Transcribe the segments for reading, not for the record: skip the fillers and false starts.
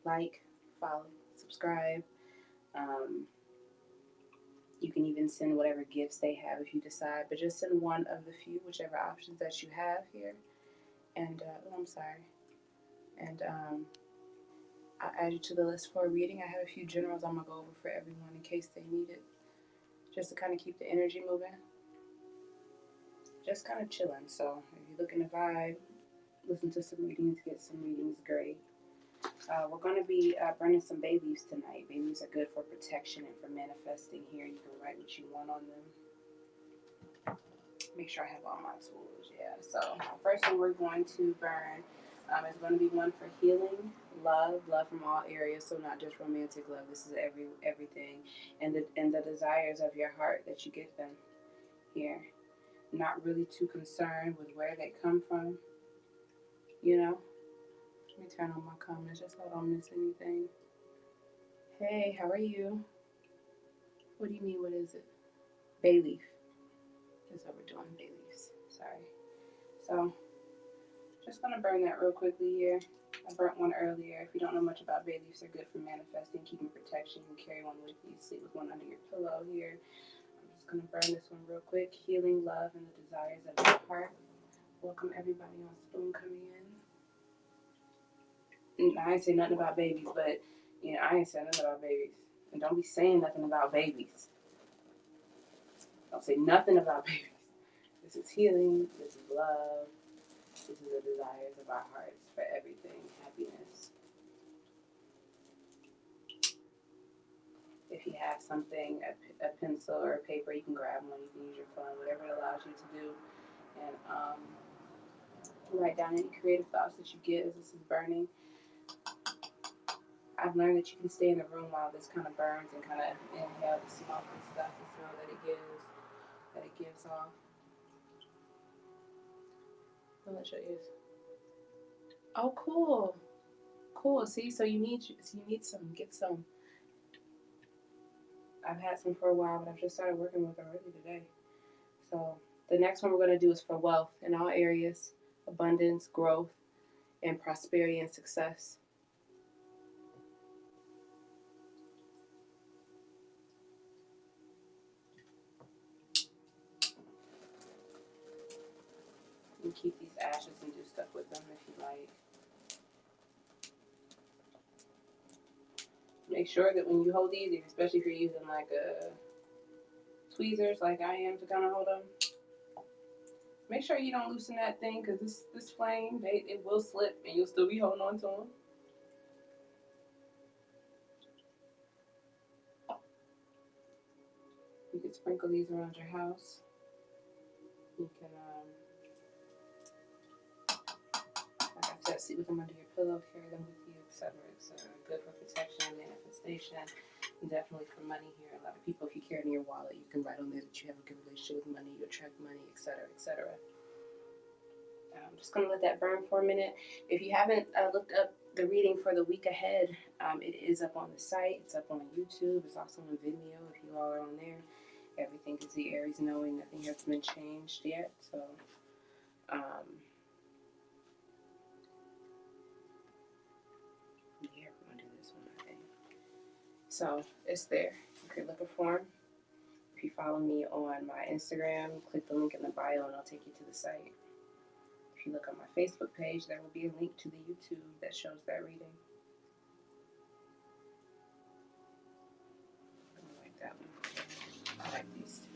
like, follow, subscribe. You can even send whatever gifts they have if you decide, but just send one of the few, whichever options that you have here. And, oh, I'm sorry. And I'll add you to the list for a reading. I have a few generals I'm going to go over for everyone in case they need it, just to kind of keep the energy moving. Just kind of chilling. So if you're looking to vibe, listen to some readings, get some readings, great. We're going to be burning some bay leaves tonight. Bay leaves are good for protection and for manifesting here. You can write what you want on them. Make sure I have all my tools. Yeah. So first one we're going to burn is going to be one for healing, love from all areas. So not just romantic love. This is everything, and the desires of your heart that you give them here. Not really too concerned with where they come from. You know. Let me turn on my comments just so I don't miss anything. Hey, how are you? What do you mean? What is it? Bay leaf. That's what we're doing. Bay leaves. Sorry. So, just gonna burn that real quickly here. I burnt one earlier. If you don't know much about bay leaves, they're good for manifesting, keeping protection. You carry one with you. Sleep with one under your pillow here. I'm just gonna burn this one real quick. Healing, love, and the desires of your heart. Welcome everybody on Spoon coming in. I ain't say nothing about babies, but I ain't saying nothing about babies. And don't be saying nothing about babies. Don't say nothing about babies. This is healing. This is love. This is the desires of our hearts for everything. Happiness. If you have something, a pencil or a paper, you can grab one. You can use your phone, whatever it allows you to do. And write down any creative thoughts that you get as this is burning. I've learned that you can stay in the room while this kind of burns and kind of inhale the smoke and stuff, the smell that it gives off. Don't let your ears. Oh, cool. Cool. See, so you need some. Get some. I've had some for a while, but I've just started working with them already today. So the next one we're going to do is for wealth in all areas, abundance, growth, and prosperity and success. You can keep these ashes and do stuff with them if you like. Make sure that when you hold these, especially if you're using like tweezers like I am to kind of hold them, make sure you don't loosen that thing because this flame, it will slip and you'll still be holding on to them. You can sprinkle these around your house. You can, like I said, sleep with them under your pillow, carry them with you, etc., etc. Good for protection, manifestation, and definitely for money here. A lot of people, if you carry it in your wallet, you can write on there that you have a good relationship with money, you attract money, etc., etc. I'm just going to let that burn for a minute. If you haven't looked up the reading for the week ahead, it is up on the site. It's up on YouTube. It's also on Vimeo if you all are on there. Everything is the Aries knowing. Nothing has been changed yet. So, yeah, we're going to do this one, I think. So, it's there. You can look for them. If you follow me on my Instagram, click the link in the bio and I'll take you to the site. If you look on my Facebook page, there will be a link to the YouTube that shows that reading. I like that one. I like these two.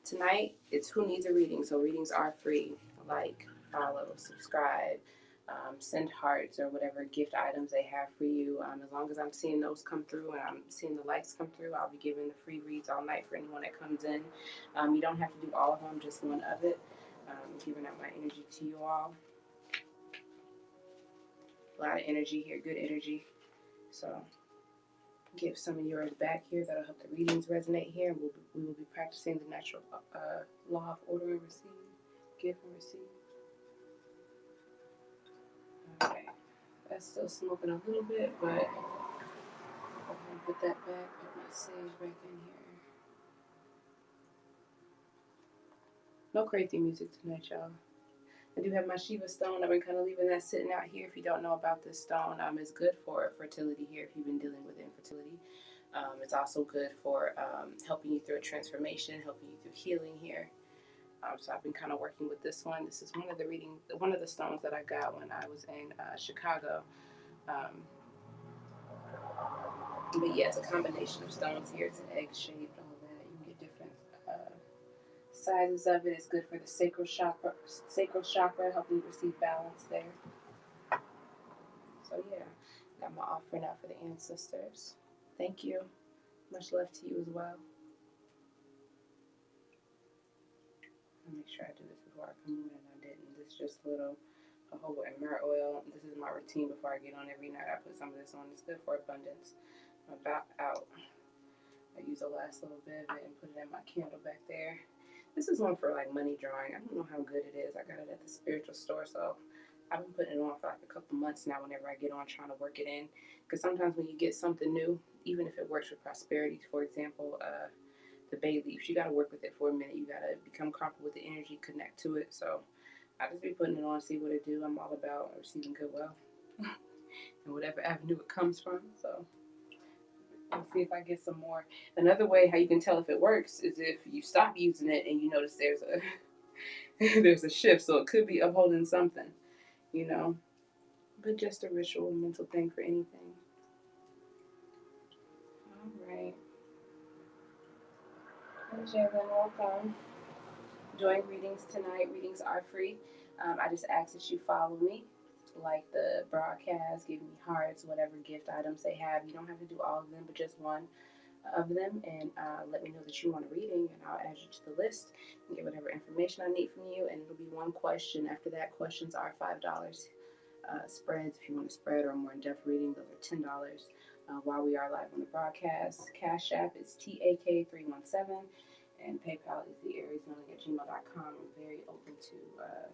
Tonight, it's who needs a reading. So readings are free. Like, follow, subscribe, send hearts or whatever gift items they have for you. As long as I'm seeing those come through and I'm seeing the likes come through, I'll be giving the free reads all night for anyone that comes in. You don't have to do all of them, just one of it. Giving out my energy to you all. A lot of energy here, good energy. So give some of yours back here. That'll help the readings resonate here. We will be practicing the natural law of order and receive, give and receive. Okay, that's still smoking a little bit, but I'm gonna put that back. Put my sage back in here. No crazy music tonight, y'all. I do have my Shiva Stone. I've been kind of leaving that sitting out here. If you don't know about this stone, it's good for fertility here if you've been dealing with infertility. It's also good for helping you through a transformation, helping you through healing here. So I've been kind of working with this one. This is one of the stones that I got when I was in Chicago. But yeah, it's a combination of stones here. It's an egg shaped, all that. You can get different sizes of it. It's good for the sacral chakra, helping you receive balance there. So yeah, got my offering out for the ancestors. Thank you. Much love to you as well. I'll make sure I do this before I come in, and I didn't. This is just a whole myrrh oil. This is my routine before I get on every night. I put some of this on. It's good for abundance. I'm about out. I use the last little bit of it and put it in my candle back there. This is one for like money drawing. I don't know how good it is. I got it at the spiritual store, so I've been putting it on for like a couple months now whenever I get on trying to work it in. Because sometimes when you get something new, even if it works with prosperity, for example, the bay leaves, you got to work with it for a minute. You got to become comfortable with the energy, connect to it. So I just be putting it on, see what it do. I'm all about receiving goodwill and whatever avenue it comes from. So I'll see if I get some more. Another way how you can tell if it works is if you stop using it and you notice there's a there's a shift. So it could be upholding something, you know. But just a ritual, mental thing for anything. All right. Hey, Jalen, welcome. Doing readings tonight. Readings are free. I just ask that you follow me, like the broadcast, give me hearts, whatever gift items they have. You don't have to do all of them, but just one of them, and let me know that you want a reading, and I'll add you to the list and get whatever information I need from you. And it'll be one question. After that, questions are $5. Spreads, if you want a spread or a more in-depth reading, those are $10. While we are live on the broadcast, Cashapp is TAK317, and PayPal is thearizona@gmail.com. I'm very open to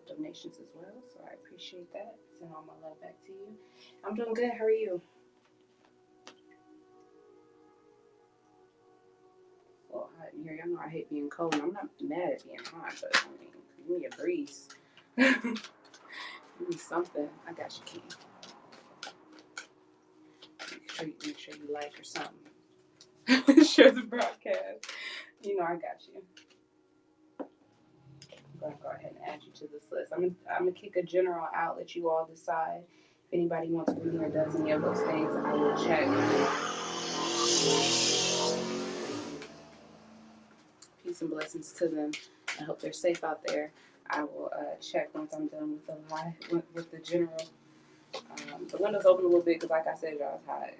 donations as well, so I appreciate that. Send all my love back to you. I'm doing good. How are you? Well, hot in here. Y'all know I hate being cold. I'm not mad at being hot, but I mean, give me a breeze. Give me something. I got you, Key. Make sure you like or something. Share the broadcast. You know I got you. I'm going to go ahead and add you to this list. I'm gonna kick a general out, let you all decide. If anybody wants a reading or does any of those things, I will check. Peace and blessings to them. I hope they're safe out there. I will check once I'm done with the live, with the general. The window's open a little bit because, like I said, y'all, it's hot.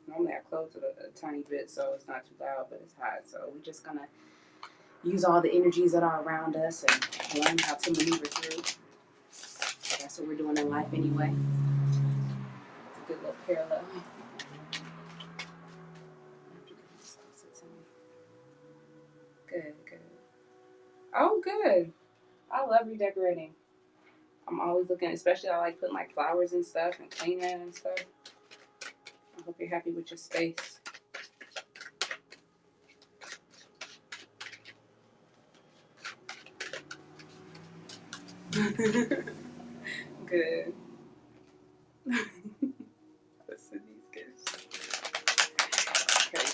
Normally I close it a tiny bit so it's not too loud, but it's hot. So we're just gonna use all the energies that are around us and learn how to maneuver through. That's what we're doing in life anyway. It's a good little parallel. Good, good. Oh, good. I love redecorating. I'm always looking, especially I like putting like flowers and stuff and cleaning and stuff. I hope you're happy with your space. Good. Listen, these gifts. Okay.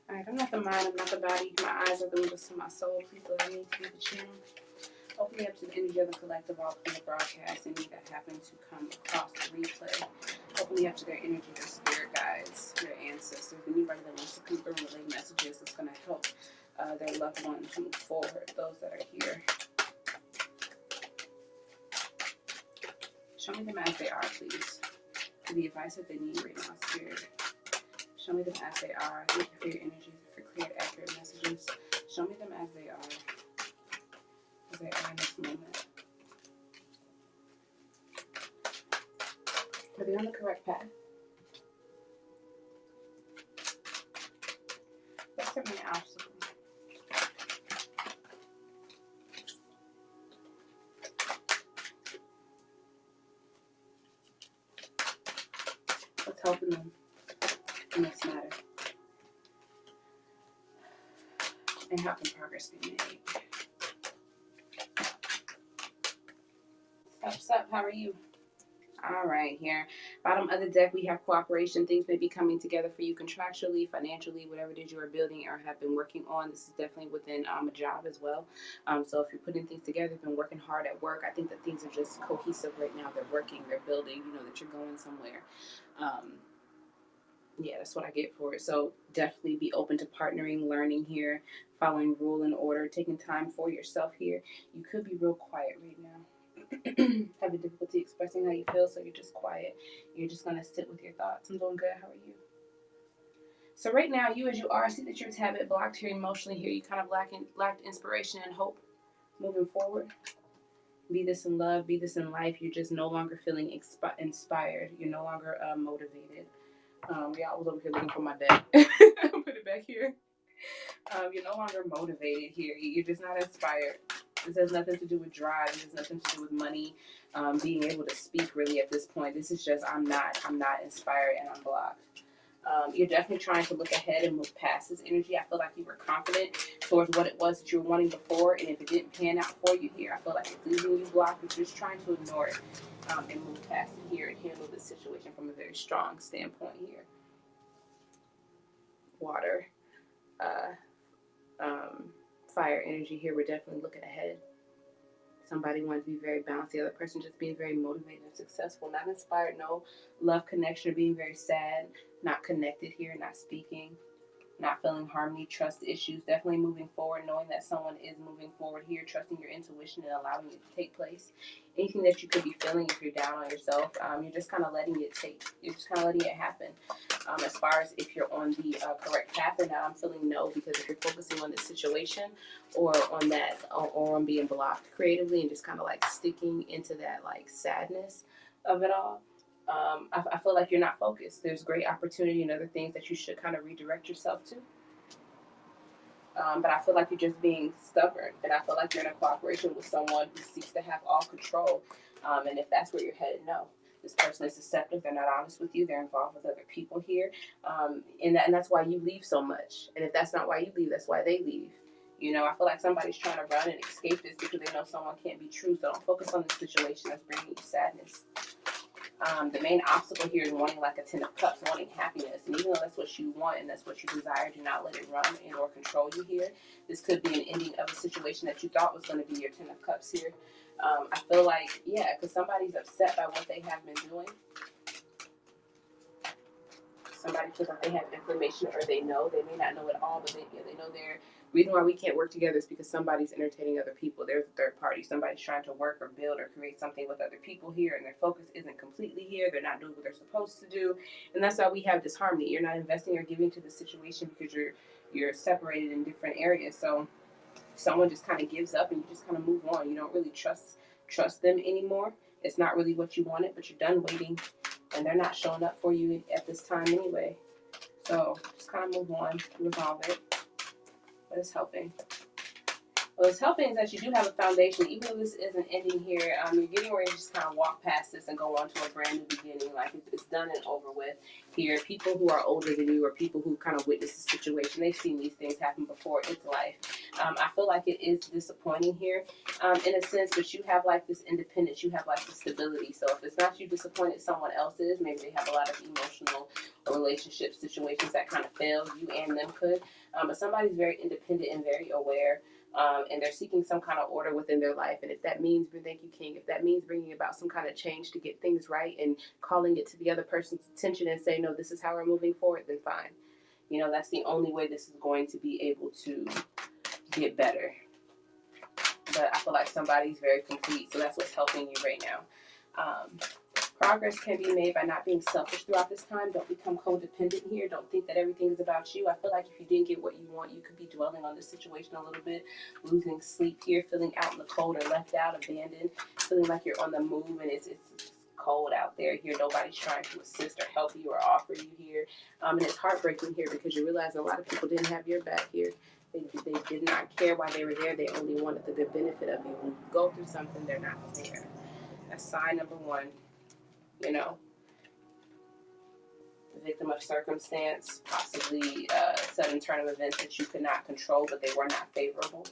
Alright, I'm not the mind, I'm not the body. My eyes are the windows to my soul. Please allow me to be the channel. Open me up to the energy of the collective all through the broadcast. Any that happen to come across the replay. Open me up to their energy, their spirit guides, their ancestors. Anybody that wants to come through and relay messages that's going to help their loved ones move forward. Those that are here. Show me them as they are, please. For the advice that they need right now, spirit. Show me them as they are. Thank you for your energies, for clear, accurate messages. Show me them as they are. As they are in this moment. Are they on the correct path? What's their main obstacle? What's helping them in this matter? And how can progress be made? Sup, how are you? All right, here. Bottom of the deck, we have cooperation. Things may be coming together for you contractually, financially, whatever it is you are building or have been working on. This is definitely within a job as well. So if you're putting things together, you've been working hard at work, I think that things are just cohesive right now. They're working, they're building, you know, that you're going somewhere. Yeah, that's what I get for it. So definitely be open to partnering, learning here, following rule and order, taking time for yourself here. You could be real quiet right now. Having difficulty expressing how you feel, so you're just quiet. You're just gonna sit with your thoughts. I'm doing good. How are you? So right now, you as you are, I see that you're a tad bit blocked here emotionally. Here, you kind of lacked inspiration and hope moving forward. Be this in love, be this in life. You're just no longer feeling inspired. You're no longer motivated. Yeah, I was over here looking for my deck. Put it back here. You're no longer motivated here. You're just not inspired. This has nothing to do with drive. This has nothing to do with money, being able to speak really at this point. This is just I'm not inspired and I'm blocked. You're definitely trying to look ahead and move past this energy. I feel like you were confident towards what it was that you were wanting before, and if it didn't pan out for you here, I feel like it's leaving you blocked. You're just trying to ignore it and move past it here and handle this situation from a very strong standpoint here. Water. Fire energy here. We're definitely looking ahead. Somebody wants to be very balanced. The other person just being very motivated and successful, not inspired, no love connection, or being very sad, not connected here, not speaking, not feeling harmony, trust issues. Definitely moving forward, knowing that someone is moving forward here, trusting your intuition and allowing it to take place. Anything that you could be feeling if you're down on yourself, you're just kind of letting it you're just kind of letting it happen. As far as if you're on the correct path or not, I'm feeling no, because if you're focusing on this situation or on that, or on being blocked creatively and just kind of like sticking into that like sadness of it all, I feel like you're not focused. There's great opportunity and other things that you should kind of redirect yourself to. But I feel like you're just being stubborn, and I feel like you're in a cooperation with someone who seeks to have all control. And if that's where you're headed, no. This person is deceptive. They're not honest with you. They're involved with other people here, and that's why you leave so much. And if that's not why you leave, that's why they leave. You know, I feel like somebody's trying to run and escape this because they know someone can't be true. So don't focus on the situation that's bringing you sadness. The main obstacle here is wanting like a 10 of cups, wanting happiness. And even though that's what you want and that's what you desire, do not let it run and or control you here. This could be an ending of a situation that you thought was going to be your 10 of cups here. I feel like, yeah, because somebody's upset by what they have been doing. Somebody feels like they have information, or they know. They may not know it all, but they know they're reason why we can't work together is because somebody's entertaining other people. There's a third party. Somebody's trying to work or build or create something with other people here, and their focus isn't completely here. They're not doing what they're supposed to do, and that's why we have disharmony. You're not investing or giving to the situation because you're separated in different areas. So someone just kind of gives up, and you just kind of move on. You don't really trust them anymore. It's not really what you wanted, but you're done waiting, and they're not showing up for you at this time anyway. So just kind of move on, resolve it. But it's helping. Well, it's helping is that you do have a foundation. Even though this isn't ending here, you're getting ready to just kind of walk past this and go on to a brand new beginning. Like it's done and over with here. People who are older than you, or people who kind of witness the situation, they've seen these things happen before. It's life. I feel like it is disappointing here in a sense, but you have like this independence. You have like this stability. So if it's not you disappointed, someone else is. Maybe they have a lot of emotional or relationship situations that kind of failed. You and them could. But somebody's very independent and very aware. And they're seeking some kind of order within their life. And if that means, thank you, King, if that means bringing about some kind of change to get things right and calling it to the other person's attention and say, no, this is how we're moving forward, then fine. You know, that's the only way this is going to be able to get better. But I feel like somebody's very complete, so that's what's helping you right now. Progress can be made by not being selfish throughout this time. Don't become codependent here. Don't think that everything is about you. I feel like if you didn't get what you want, you could be dwelling on this situation a little bit, losing sleep here, feeling out in the cold or left out, abandoned, feeling like you're on the move and it's cold out there here. Nobody's trying to assist or help you or offer you here. And it's heartbreaking here because you realize a lot of people didn't have your back here. They did not care why they were there. They only wanted the good benefit of you. When you go through something, they're not there. That's sign number one. You know, victim of circumstance, possibly a sudden turn of events that you could not control, but they were not favorable.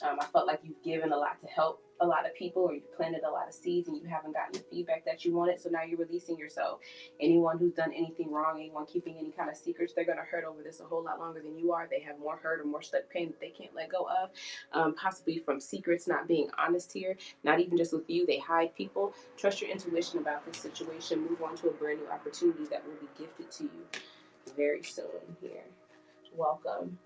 I felt like you've given a lot to help a lot of people, or you've planted a lot of seeds and you haven't gotten the feedback that you wanted, so now you're releasing yourself. Anyone who's done anything wrong, anyone keeping any kind of secrets, they're going to hurt over this a whole lot longer than you are. They have more hurt or more stuck pain that they can't let go of, possibly from secrets, not being honest here, not even just with you. They hide people. Trust your intuition about this situation. Move on to a brand new opportunity that will be gifted to you very soon here. Welcome.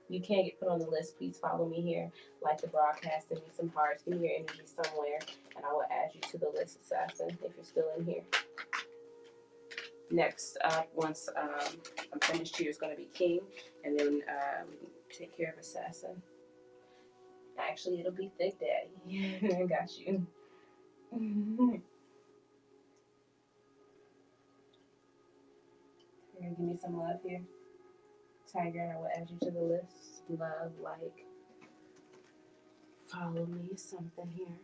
You can get put on the list. Please follow me here. Like the broadcast, send me some hearts. Give me your energy somewhere, and I will add you to the list, Assassin, if you're still in here. Next up, once I'm finished here, is going to be King, and then we can take care of Assassin. Actually, it'll be Thick Daddy. I got you. You're going to give me some love here. Tiger, and I will add you to the list. Love, like, follow me, something here.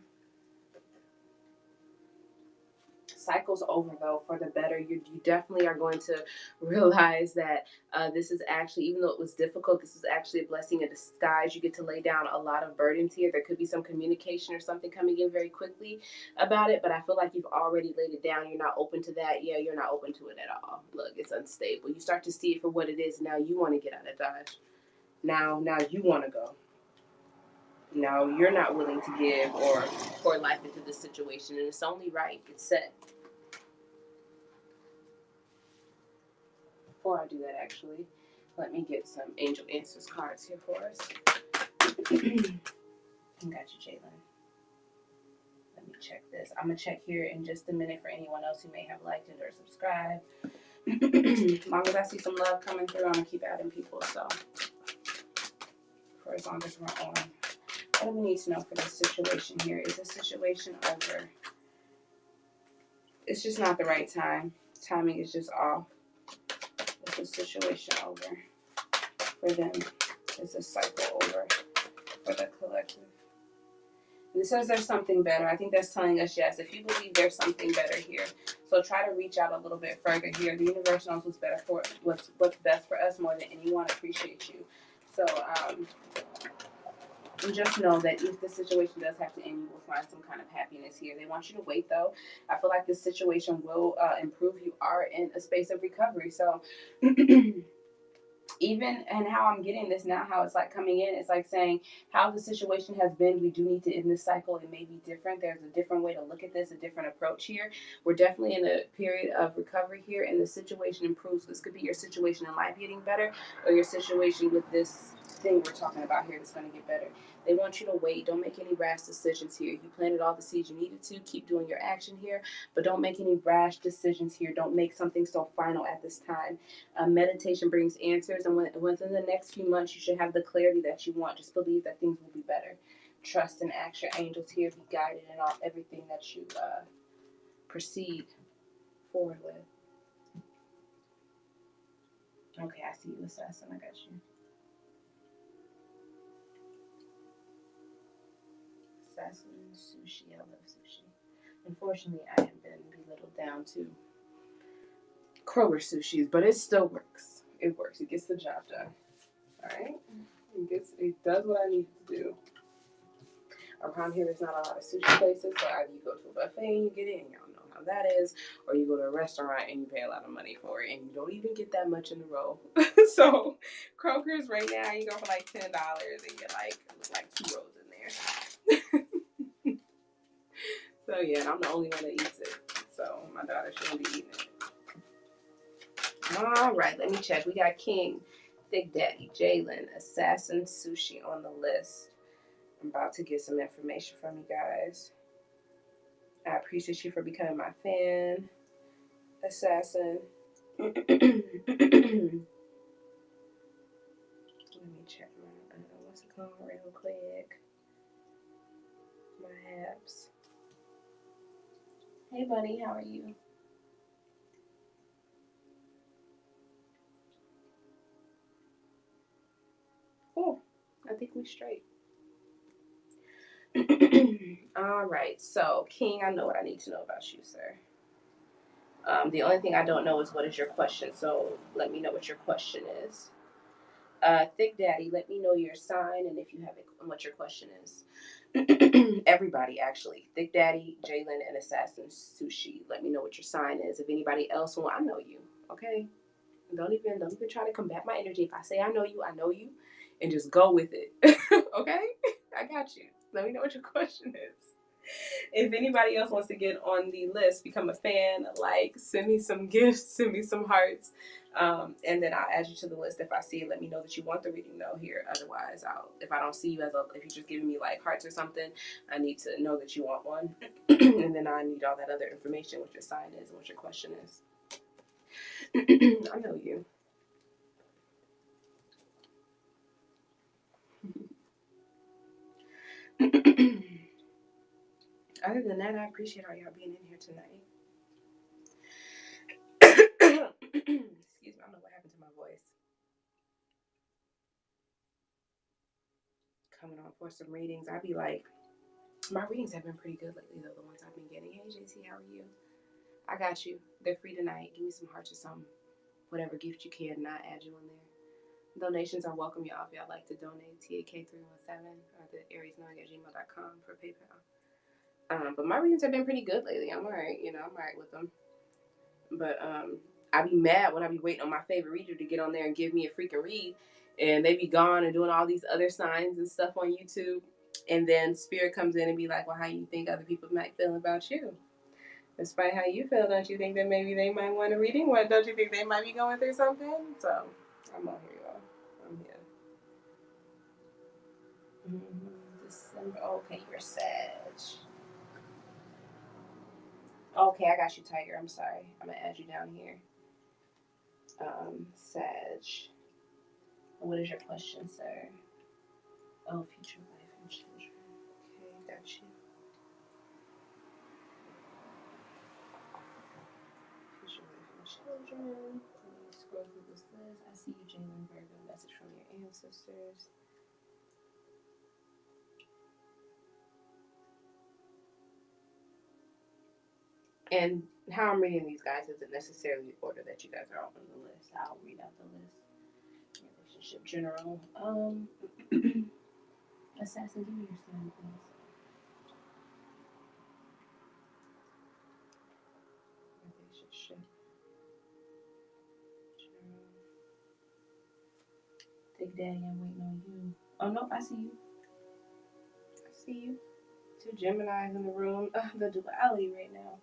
Cycle's over, though, for the better. You definitely are going to realize that this is actually, even though it was difficult, this is actually a blessing in disguise. You get to lay down a lot of burdens here. There could be some communication or something coming in very quickly about it, but I feel like you've already laid it down. You're not open to that. Yeah, you're not open to it at all. Look, it's unstable. You start to see it for what it is. Now you want to get out of Dodge. Now you want to go. Now you're not willing to give or pour life into this situation, and it's only right. It's set. Before I do that, actually, let me get some Angel Answers cards here for us. Got you, Jalen. Let me check this. I'm going to check here in just a minute for anyone else who may have liked it or subscribed. As long as I see some love coming through, I'm going to keep adding people. So, for as long as we're on. What do we need to know for this situation here? Is this situation over? It's just not the right time. Timing is just off. Is this situation over for them? Is this cycle over for the collective? And it says there's something better. I think that's telling us yes. If you believe there's something better here, so try to reach out a little bit further here. The universe knows what's better for what's best for us more than anyone. Appreciate you. So and just know that if the situation does have to end, you will find some kind of happiness here. They want you to wait, though. I feel like this situation will improve. You are in a space of recovery. So even and how I'm getting this now, how it's like coming in, it's like saying how the situation has been. We do need to end this cycle. It may be different. There's a different way to look at this, a different approach here. We're definitely in a period of recovery here, and the situation improves. This could be your situation in life getting better, or your situation with this thing we're talking about here that's going to get better. They want you to wait. Don't make any rash decisions here. You planted all the seeds you needed to. Keep doing your action here, but don't make any rash decisions here. Don't make something so final at this time. Meditation brings answers, and within the next few months, you should have the clarity that you want. Just believe that things will be better. Trust and ask your angels here. Be guided in all everything that you proceed forward with. Okay, I see you, Assassin. I got you. Assassin sushi. I love sushi. Unfortunately, I have been belittled down to Kroger sushis, but it still works. It works. It gets the job done. All right. It does what I need to do. Around here, there's not a lot of sushi places, so either you go to a buffet and you get it, and y'all know how that is, or you go to a restaurant and you pay a lot of money for it, and you don't even get that much in a row. So Kroger's right now, you go for like $10 and get like 2 rolls in there. So yeah, and I'm the only one that eats it. So my daughter shouldn't be eating it. All right, let me check. We got King, Thick Daddy, Jalen, Assassin, Sushi on the list. I'm about to get some information from you guys. I appreciate you for becoming my fan, Assassin. Let me check my what's it called real quick. My apps. Hey, buddy, how are you? Cool. I think we straight. All right. So, King, I know what I need to know about you, sir. The only thing I don't know is what is your question. So let me know what your question is. Thick Daddy, let me know your sign and if you have it, what your question is. Everybody, actually. Thick Daddy, Jalen, and Assassin Sushi. Let me know what your sign is. If anybody else I know you. Okay? Don't even try to combat my energy. If I say I know you, and just go with it. Okay? I got you. Let me know what your question is. If anybody else wants to get on the list, become a fan, like, send me some gifts, send me some hearts, and then I'll add you to the list. If I see it, let me know that you want the reading though here. Otherwise, if I don't see you if you're just giving me like hearts or something, I need to know that you want one, and then I need all that other information, what your sign is and what your question is. I know you. Other than that, I appreciate all y'all being in here tonight. Excuse me, I don't know what happened to my voice. Coming on for some readings. I'd be like, my readings have been pretty good lately, though, the ones I've been getting. Hey, JT, how are you? I got you. They're free tonight. Give me some hearts or something. Whatever gift you can, and I'll add you in there. Donations are welcome, y'all. If y'all like to donate, TAK317 or the ariesnowing@gmail.com for PayPal. But my readings have been pretty good lately. I'm all right. I'm all right with them. But I be mad when I be waiting on my favorite reader to get on there and give me a freaking read, and they be gone and doing all these other signs and stuff on YouTube, and then Spirit comes in and be like, well, how you think other people might feel about you? Despite how you feel, don't you think that maybe they might want a reading? What, don't you think they might be going through something? So I'm on here, y'all. I'm here. December. Okay, you're Sag. Okay, I got you, Tiger. I'm sorry. I'm gonna add you down here. Sag. What is your question, sir? Oh, future wife and children. Okay, got you. Future wife and children. Let me scroll through this list. I see you, Jalen Virgo. Message from your ancestors. And how I'm reading these guys isn't necessarily the order that you guys are all on the list. I'll read out the list. Relationship general. Assassin, give me your sign, please. Relationship general. Big Daddy, I'm waiting on you. Oh no, I see you. I see you. Two Geminis in the room. The duality right now.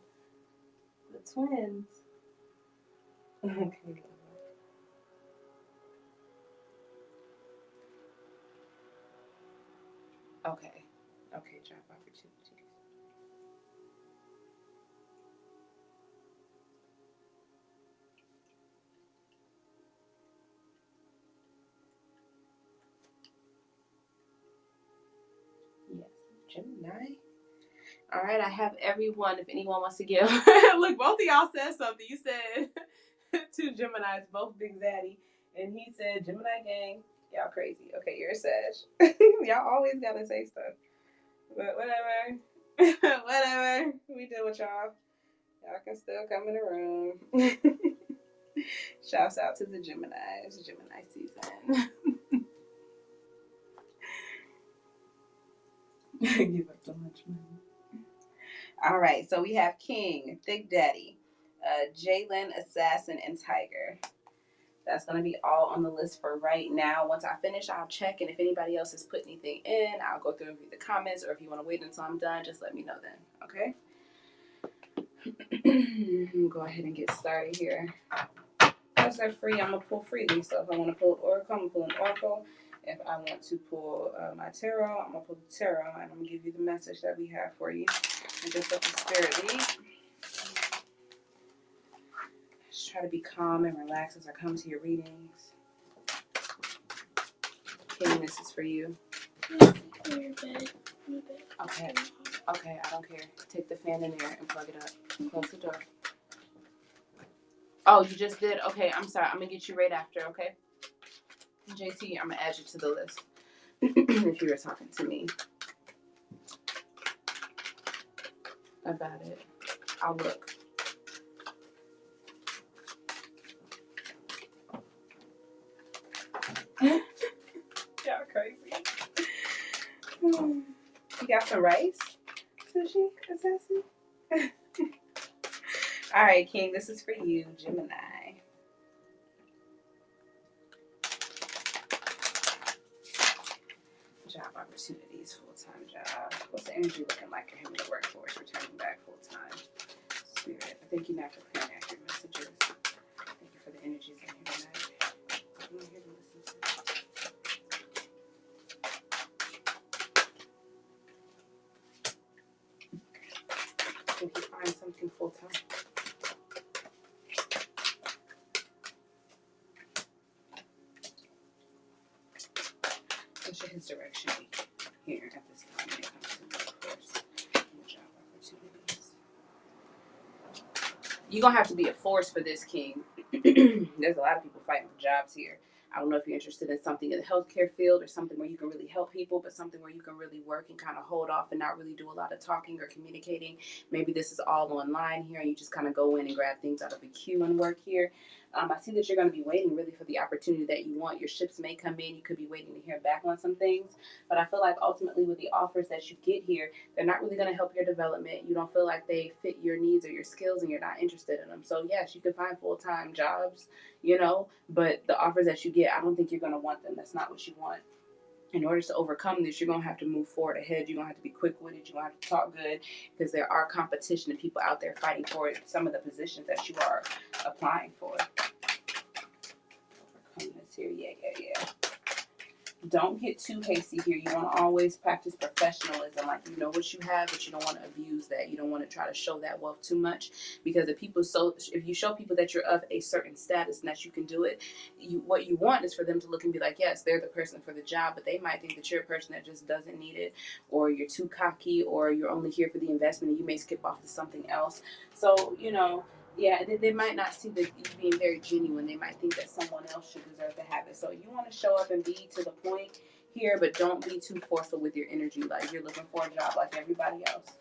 The twins. Okay. Okay. Okay, job opportunities. Yes. Gemini. All right, I have everyone. If anyone wants to give, look, both of y'all said something. You said two Geminis, both Big Zaddy, and he said Gemini gang. Y'all crazy. Okay, you're a Sag. Y'all always gotta say stuff, but whatever, whatever. We deal with y'all. Y'all can still come in the room. Shouts out to the Geminis. Gemini season. Give up so much money. All right, so we have King, Thick Daddy, Jalen, Assassin, and Tiger. That's going to be all on the list for right now. Once I finish, I'll check, and if anybody else has put anything in, I'll go through and read the comments, or if you want to wait until I'm done, just let me know then, okay? Go ahead and get started here. Because they're free, I'm going to pull freely, so if I want to pull an oracle, I'm going to pull an oracle. If I want to pull my tarot, I'm going to pull the tarot, and I'm going to give you the message that we have for you. And just let the spirit lead. Just try to be calm and relaxed as I come to your readings. King, this is for you. Okay. Okay, I don't care. Take the fan in there and plug it up. Close the door. Oh, you just did? Okay, I'm sorry. I'm going to get you right after, okay? JT, I'm going to add you to the list. If you were talking to me about it, I'll look. You got some rice? Sushi? Assassin? All right, King, this is for you, Gemini. Job opportunities, full-time job. What's the energy looking like for him in the workforce, returning back full-time? Spirit, thank you now for clearing accurate messages. Thank you for the energies in here tonight. I'm here to listen to. Can he find something full-time? What should his direction be here at this time when it comes to the workforce and job opportunities? You're going to have to be a force for this, King. There's a lot of people fighting for jobs here. I don't know if you're interested in something in the healthcare field or something where you can really help people, but something where you can really work and kind of hold off and not really do a lot of talking or communicating. Maybe this is all online here and you just kind of go in and grab things out of a queue and work here. I see that you're going to be waiting really for the opportunity that you want. Your ships may come in. You could be waiting to hear back on some things. But I feel like ultimately with the offers that you get here, they're not really going to help your development. You don't feel like they fit your needs or your skills and you're not interested in them. So yes, you can find full-time jobs, but the offers that you get, I don't think you're going to want them. That's not what you want. In order to overcome this, you're going to have to move forward ahead. You're going to have to be quick-witted. You're going to have to talk good because there are competition and people out there fighting for some of the positions that you are applying for. Overcome this here. Yeah. Don't get too hasty here. You want to always practice professionalism. Like you know what you have, but you don't want to abuse that. You don't want to try to show that wealth too much because if you show people that you're of a certain status and that you can do it, what you want is for them to look and be like, yes, they're the person for the job, but they might think that you're a person that just doesn't need it, or you're too cocky, or you're only here for the investment and you may skip off to something else. So, yeah, they might not see you being very genuine. They might think that someone else should deserve to have it. So you want to show up and be to the point here, but don't be too forceful with your energy. Like you're looking for a job like everybody else.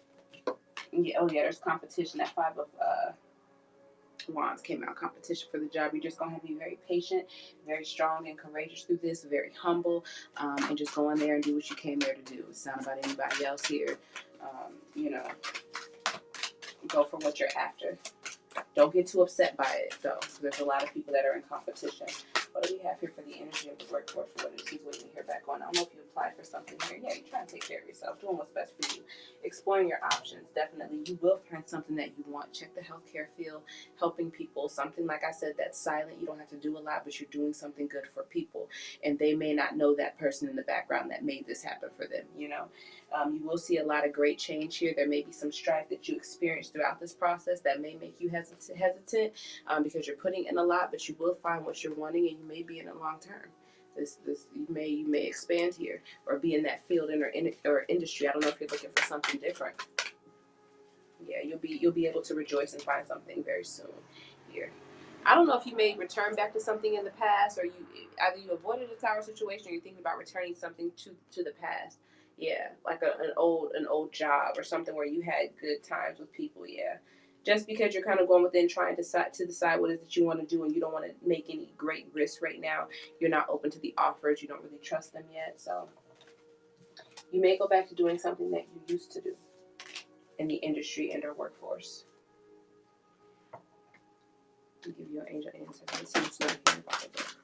Yeah, there's competition. That 5 of Wands came out, competition for the job. You're just going to have to be very patient, very strong and courageous through this, very humble, and just go in there and do what you came there to do. It's not about anybody else here. Go for what you're after. Don't get too upset by it, though. There's a lot of people that are in competition. What do we have here for the energy of the workforce? What is he waiting to hear back on? I don't know if you applied for something here. Yeah, you're trying to take care of yourself, doing what's best for you. Exploring your options, definitely. You will find something that you want. Check the healthcare field, helping people. Something, like I said, that's silent. You don't have to do a lot, but you're doing something good for people. And they may not know that person in the background that made this happen for them, You will see a lot of great change here. There may be some strife that you experience throughout this process that may make you hesitant because you're putting in a lot, but you will find what you're wanting, and you may be in it long term. You may expand here or be in that field or industry. I don't know if you're looking for something different. Yeah, you'll be able to rejoice and find something very soon here. I don't know if you may return back to something in the past, or either you avoided a tower situation, or you're thinking about returning something to the past. Yeah, like an old job or something where you had good times with people. Yeah, just because you're kind of going within trying to decide what it is that you want to do, and you don't want to make any great risks right now. You're not open to the offers. You don't really trust them yet, so you may go back to doing something that you used to do in the industry and or workforce. I'll give you an angel answer. This is not here about the workforce.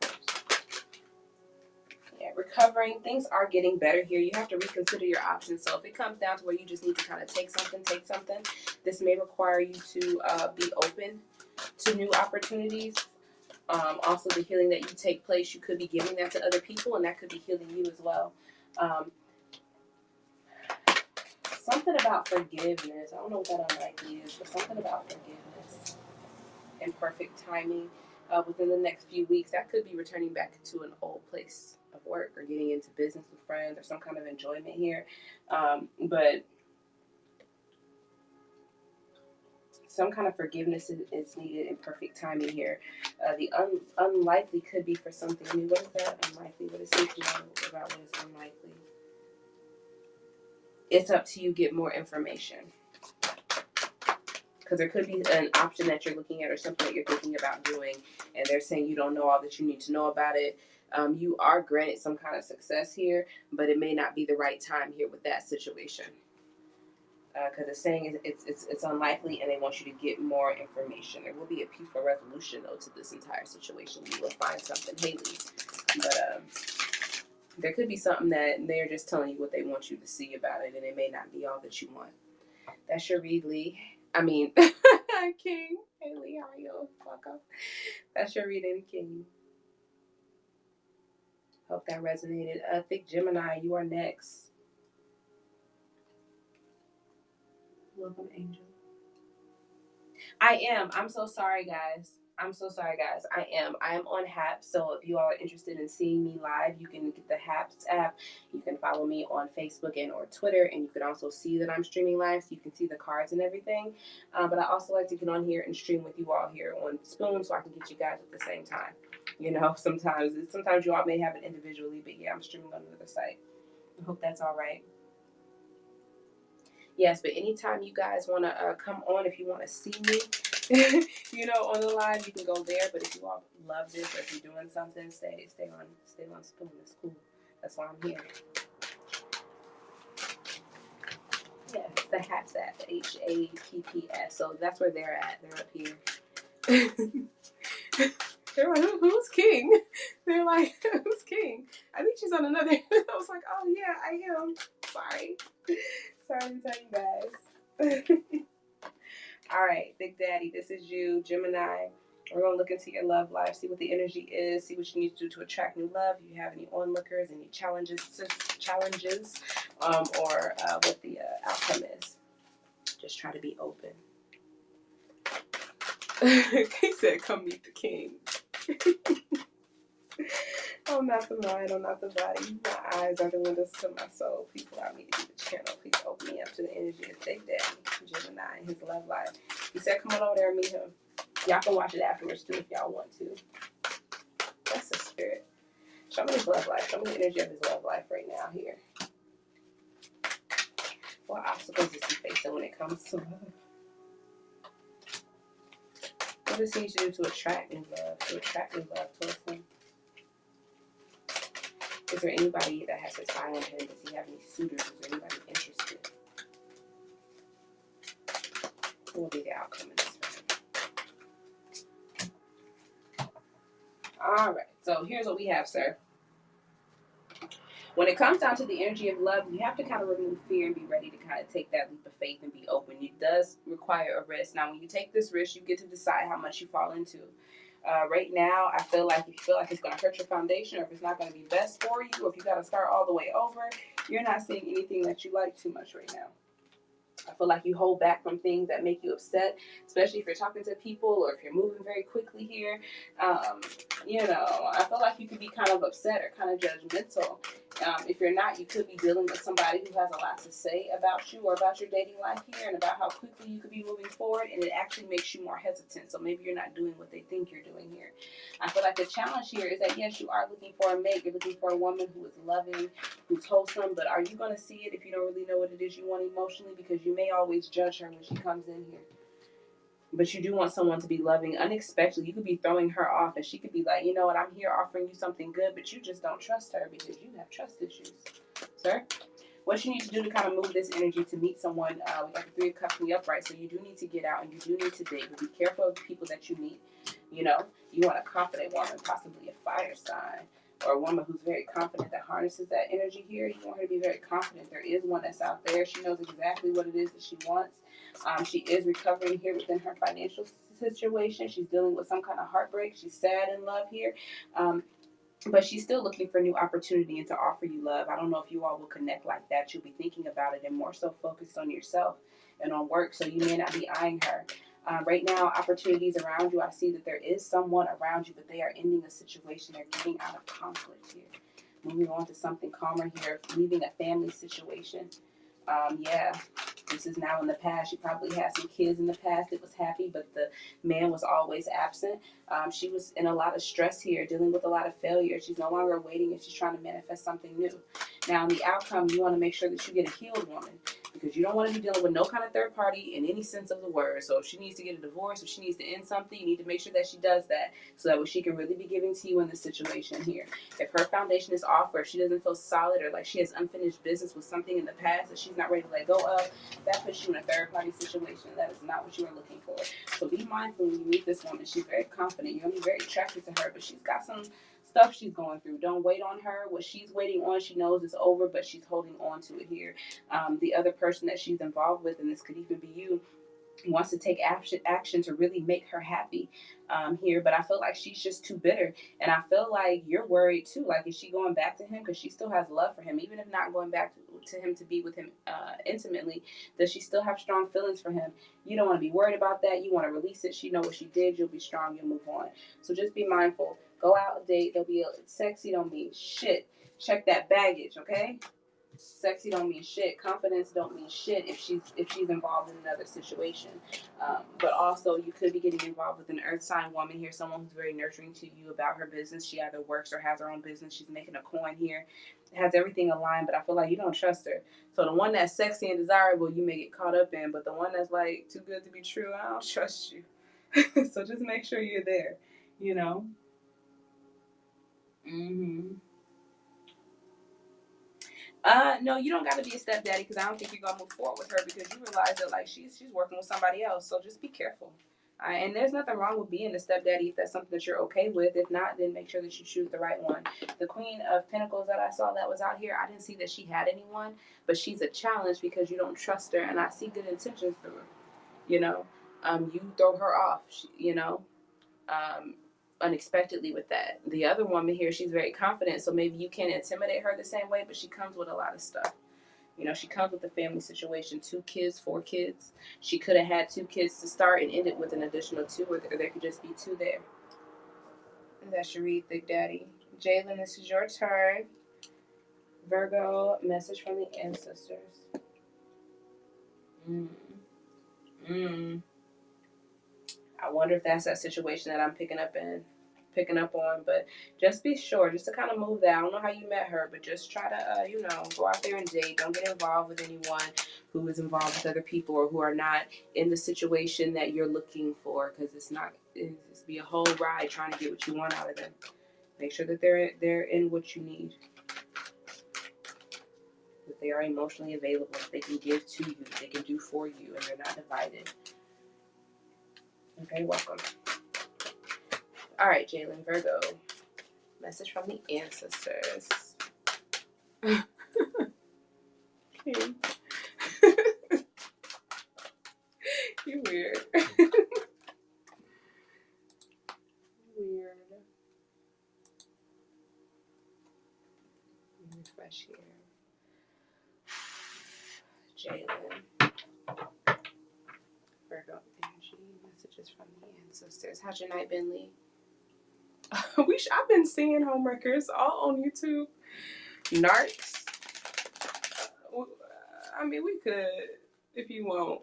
Yeah, recovering. Things are getting better here. You have to reconsider your options. So if it comes down to where you just need to kind of take something, this may require you to be open to new opportunities. Also, the healing that you take place, you could be giving that to other people, and that could be healing you as well. Something about forgiveness. I don't know what that unlikely is, but something about forgiveness and perfect timing within the next few weeks. That could be returning back to an old place of work or getting into business with friends or some kind of enjoyment here. But some kind of forgiveness is needed in perfect timing here. The unlikely could be for something new. What is that unlikely? What is it about what is unlikely? It's up to you. Get more information. Because there could be an option that you're looking at or something that you're thinking about doing, and they're saying you don't know all that you need to know about it. You are granted some kind of success here, but it may not be the right time here with that situation. Because it's saying it's unlikely, and they want you to get more information. There will be a peaceful resolution, though, to this entire situation. You will find something, Haley. But there could be something that they're just telling you what they want you to see about it, and it may not be all that you want. That's your read, Lee. I mean, King. Hey, Lee, how are you? Welcome. That's your reading, King. Hope that resonated. Thick Gemini, you are next. Welcome, Angel. I am. I'm so sorry, guys. I am. I am on HAP, so if you all are interested in seeing me live, you can get the HAPS app. You can follow me on Facebook and or Twitter, and you can also see that I'm streaming live, so you can see the cards and everything. But I also like to get on here and stream with you all here on Spoon, so I can get you guys at the same time. You know, sometimes you all may have it individually, but yeah, I'm streaming on another site. I hope that's all right. Yes, but anytime you guys want to come on, if you want to see me, you know, on the live, you can go there. But if you all love this, or if you're doing something, stay on Spoon. It's cool. That's why I'm here. Yeah, it's the HAPS app, HAPPS. So that's where they're at. They're up here. They're like, who's king? They're like, who's king? I think she's on another. I was like, oh yeah, I am. Sorry to tell you guys. All right, Big Daddy, this is you, Gemini. We're going to look into your love life, see what the energy is, see what you need to do to attract new love. If you have any onlookers, any challenges, or what the outcome is. Just try to be open. He said, come meet the king. I'm not the mind, I'm not the body. My eyes are the windows to my soul. Please allow me to be the channel. Please open me up to the energy of Big Daddy, Gemini, and his love life. He said, come on over there and meet him. Y'all can watch it afterwards too if y'all want to. That's the spirit. Show me his love life. Show me the energy of his love life right now here. What obstacles is he facing when it comes to love? What does he need to do to attract new love? Towards him? Is there anybody that has his eye on him? Does he have any suitors? Is there anybody interested? What will be the outcome of this for him? All right. So here's what we have, sir. When it comes down to the energy of love, you have to kind of remove fear and be ready to kind of take that leap of faith and be open. It does require a risk. Now, when you take this risk, you get to decide how much you fall into. Right now, I feel like if you feel like it's going to hurt your foundation, or if it's not going to be best for you, or if you got to start all the way over, you're not seeing anything that you like too much right now. I feel like you hold back from things that make you upset, especially if you're talking to people or if you're moving very quickly here. You know, I feel like you could be kind of upset or kind of judgmental. If you're not, you could be dealing with somebody who has a lot to say about you or about your dating life here and about how quickly you could be moving forward, and it actually makes you more hesitant. So maybe you're not doing what they think you're doing here. I feel like the challenge here is that, yes, you are looking for a mate. You're looking for a woman who is loving, who's wholesome, but are you going to see it if you don't really know what it is you want emotionally? Because you may always judge her when she comes in here. But you do want someone to be loving unexpectedly. You could be throwing her off, and she could be like, you know what, I'm here offering you something good, but you just don't trust her because you have trust issues. Sir, what you need to do to kind of move this energy to meet someone, we got the Three of Cups in the upright, so you do need to get out and you do need to date. But be careful of the people that you meet. You know, you want a confident woman, possibly a fire sign, or a woman who's very confident that harnesses that energy here. You want her to be very confident. There is one that's out there. She knows exactly what it is that she wants. She is recovering here within her financial situation. She's dealing with some kind of heartbreak. She's sad in love here. But she's still looking for new opportunity and to offer you love. I don't know if you all will connect like that. You'll be thinking about it and more so focused on yourself and on work. So you may not be eyeing her. Right now, opportunities around you, I see that there is someone around you, but they are ending a situation. They're getting out of conflict here. Moving on to something calmer here, leaving a family situation. Yeah, this is now in the past. She probably had some kids in the past that was happy, but the man was always absent. She was in a lot of stress here, dealing with a lot of failure. She's no longer waiting and she's trying to manifest something new. Now, in the outcome, you want to make sure that you get a healed woman, because you don't want to be dealing with no kind of third party in any sense of the word. So if she needs to get a divorce, if she needs to end something, you need to make sure that she does that, so that way she can really be giving to you in this situation here. If her foundation is off, or if she doesn't feel solid, or like she has unfinished business with something in the past that she's not ready to let go of, that puts you in a third party situation. That is not what you are looking for. So be mindful when you meet this woman. She's very confident. You're going to be very attracted to her, but she's got some stuff she's going through. Don't wait on her. What she's waiting on, she knows it's over, but she's holding on to it here. The other person that she's involved with, and this could even be you, wants to take action to really make her happy here, but I feel like she's just too bitter, and I feel like you're worried too. Like, is she going back to him? Because she still has love for him, even if not going back to him to be with him intimately. Does she still have strong feelings for him? You don't want to be worried about that. You want to release it. She know what she did. You'll be strong. You'll move on. So just be mindful. Go out, date. They'll be sexy. Don't mean shit. Check that baggage, okay? Sexy don't mean shit. Confidence don't mean shit if she's involved in another situation. But also, you could be getting involved with an earth sign woman here, someone who's very nurturing to you about her business. She either works or has her own business. She's making a coin here. Has everything aligned, but I feel like you don't trust her. So the one that's sexy and desirable, you may get caught up in, but the one that's like too good to be true, I don't trust you. So just make sure you're there, you know. No, you don't got to be a stepdaddy, because I don't think you're gonna move forward with her, because you realize that like she's working with somebody else. So just be careful. And there's nothing wrong with being a stepdaddy if that's something that you're okay with. If not, then make sure that you choose the right one. The Queen of Pentacles that I saw that was out here, I didn't see that she had anyone, but she's a challenge because you don't trust her, and I see good intentions through her. You know, you throw her off. Unexpectedly with that. The other woman here, she's very confident, so maybe you can't intimidate her the same way, but she comes with a lot of stuff. You know, she comes with a family situation, 2 kids, 4 kids. She could have had 2 kids to start and ended with an additional 2, or there could just be 2 there. And that's your read, Thick Daddy. Jalen, this is your turn. Virgo, message from the ancestors. I wonder if that's that situation that I'm picking up on, but just be sure, just to kind of move that. I don't know how you met her, but just try to, go out there and date. Don't get involved with anyone who is involved with other people, or who are not in the situation that you're looking for, because it's be a whole ride trying to get what you want out of them. Make sure that they're in what you need, that they are emotionally available, that they can give to you, that they can do for you, and they're not divided. Okay, welcome. All right, Jalen, Virgo. Message from the ancestors. Okay. You're weird. Weird. Refresh here. Jalen. Virgo energy. Messages from the ancestors. How's your night been, Lee? I've been seeing homewreckers all on YouTube. Narcs. I mean, we could, if you want.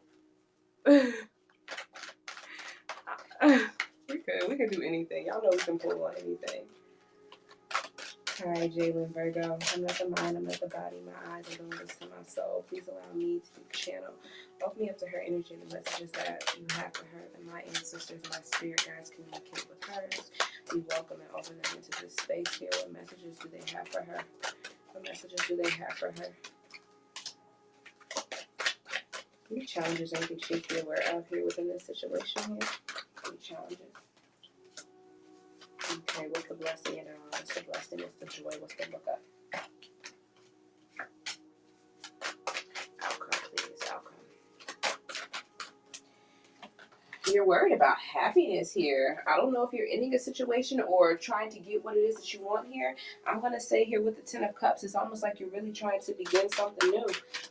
We could do anything. Y'all know we can pull on anything. All right, Jalen, Virgo. I'm not the mind, I'm not the body. My eyes are the windows to my soul. Please allow me to channel. Open me up to her energy and the messages that you have for her, that my ancestors, my spirit guides communicate with hers. We welcome and open them into this space here. What messages do they have for her? What messages do they have for her? Any challenges or anything she should be aware of here within this situation here? Any challenges? Okay, what's the blessing in her? What's the blessing? What's the joy? What's the look up? Outcome, please. Outcome. You're worried about happiness here. I don't know if you're ending a situation or trying to get what it is that you want here. I'm going to say here with the 10 of Cups, it's almost like you're really trying to begin something new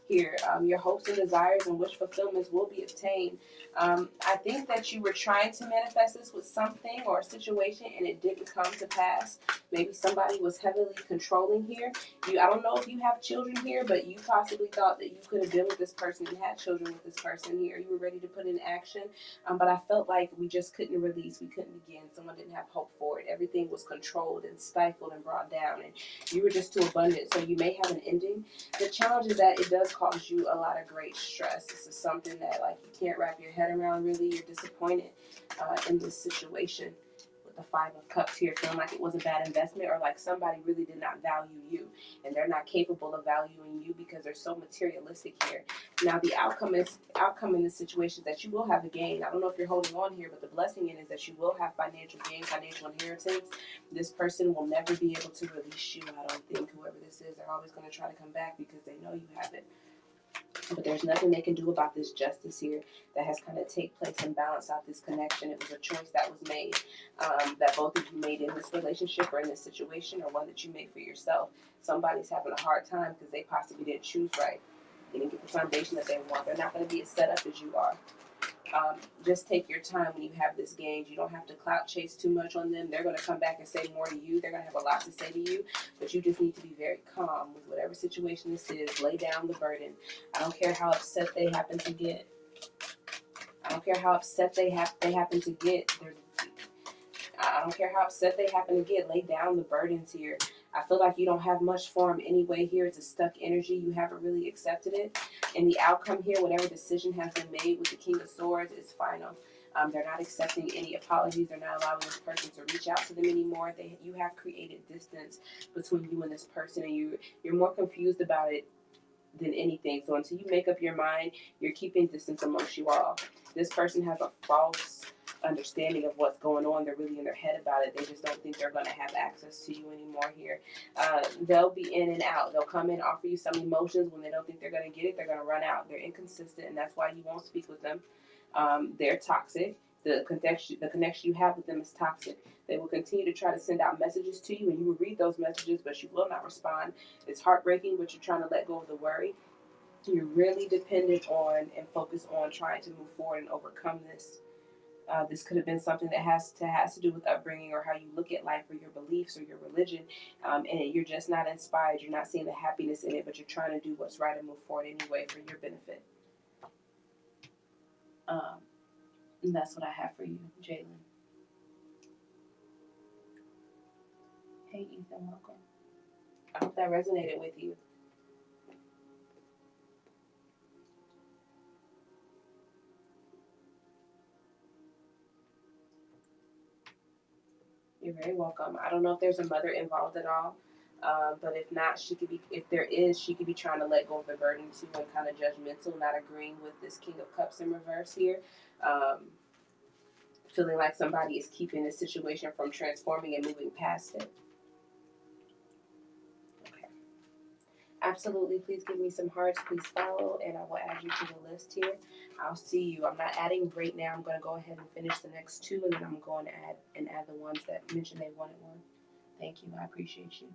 here. Your hopes and desires and wish fulfillments will be obtained. I think that you were trying to manifest this with something or a situation and it didn't come to pass. Maybe somebody was heavily controlling here. I don't know if you have children here, but you possibly thought that you could have been with this person and had children with this person here. You were ready to put in action, but I felt like we just couldn't release. We couldn't begin. Someone didn't have hope for it. Everything was controlled and stifled and brought down, and you were just too abundant. So you may have an ending. The challenge is that it does cause you a lot of great stress. This is something that like you can't wrap your head around. Really, you're disappointed in this situation. The 5 of Cups here, feeling like it was a bad investment, or like somebody really did not value you and they're not capable of valuing you because they're so materialistic here. Now the outcome in this situation is that you will have a gain. I don't know if you're holding on here, but the blessing in it is that you will have financial gain, financial inheritance. This person will never be able to release you. I don't think, whoever this is, they're always going to try to come back because they know you have it. But there's nothing they can do about this justice here that has kind of take place and balance out this connection. It was a choice that was made, that both of you made in this relationship or in this situation, or one that you made for yourself. Somebody's having a hard time because they possibly didn't choose right. They didn't get the foundation that they want. They're not going to be as set up as you are. Just take your time when you have this gain. You don't have to clout chase too much on them. They're going to come back and say more to you. They're going to have a lot to say to you, but you just need to be very calm with whatever situation this is. Lay down the burden. I don't care how upset they happen to get. I don't care how upset they happen to get. I don't care how upset they happen to get. Lay down the burdens here. I feel like you don't have much for them anyway here. It's a stuck energy. You haven't really accepted it. And the outcome here, whatever decision has been made with the King of Swords, is final. They're not accepting any apologies. They're not allowing this person to reach out to them anymore. You have created distance between you and this person, and you're more confused about it than anything. So until you make up your mind, you're keeping distance amongst you all. This person has a false understanding of what's going on. They're really in their head about it. They just don't think they're going to have access to you anymore here. They'll be in and out. They'll come in, offer you some emotions. When they don't think they're going to get it, they're going to run out. They're inconsistent, and that's why you won't speak with them. They're toxic. The connection you have with them is toxic. They will continue to try to send out messages to you, and you will read those messages, but you will not respond. It's heartbreaking, but you're trying to let go of the worry. You're really dependent on and focused on trying to move forward and overcome this. This could have been something that has to do with upbringing or how you look at life or your beliefs or your religion, and you're just not inspired. You're not seeing the happiness in it, but you're trying to do what's right and move forward anyway for your benefit. And that's what I have for you, Jalen. Hey, Ethan, welcome. I hope that resonated with you. You're very welcome. I don't know if there's a mother involved at all, but if not, if there is, she could be trying to let go of the burden too and kind of judgmental, not agreeing with this King of Cups in reverse here. Feeling like somebody is keeping this situation from transforming and moving past it. Okay. Absolutely. Please give me some hearts. Please follow, and I will add you to the list here. I'll see you. I'm not adding right now. I'm going to go ahead and finish the next 2, and then I'm going to add the ones that mentioned they wanted one. Thank you. I appreciate you.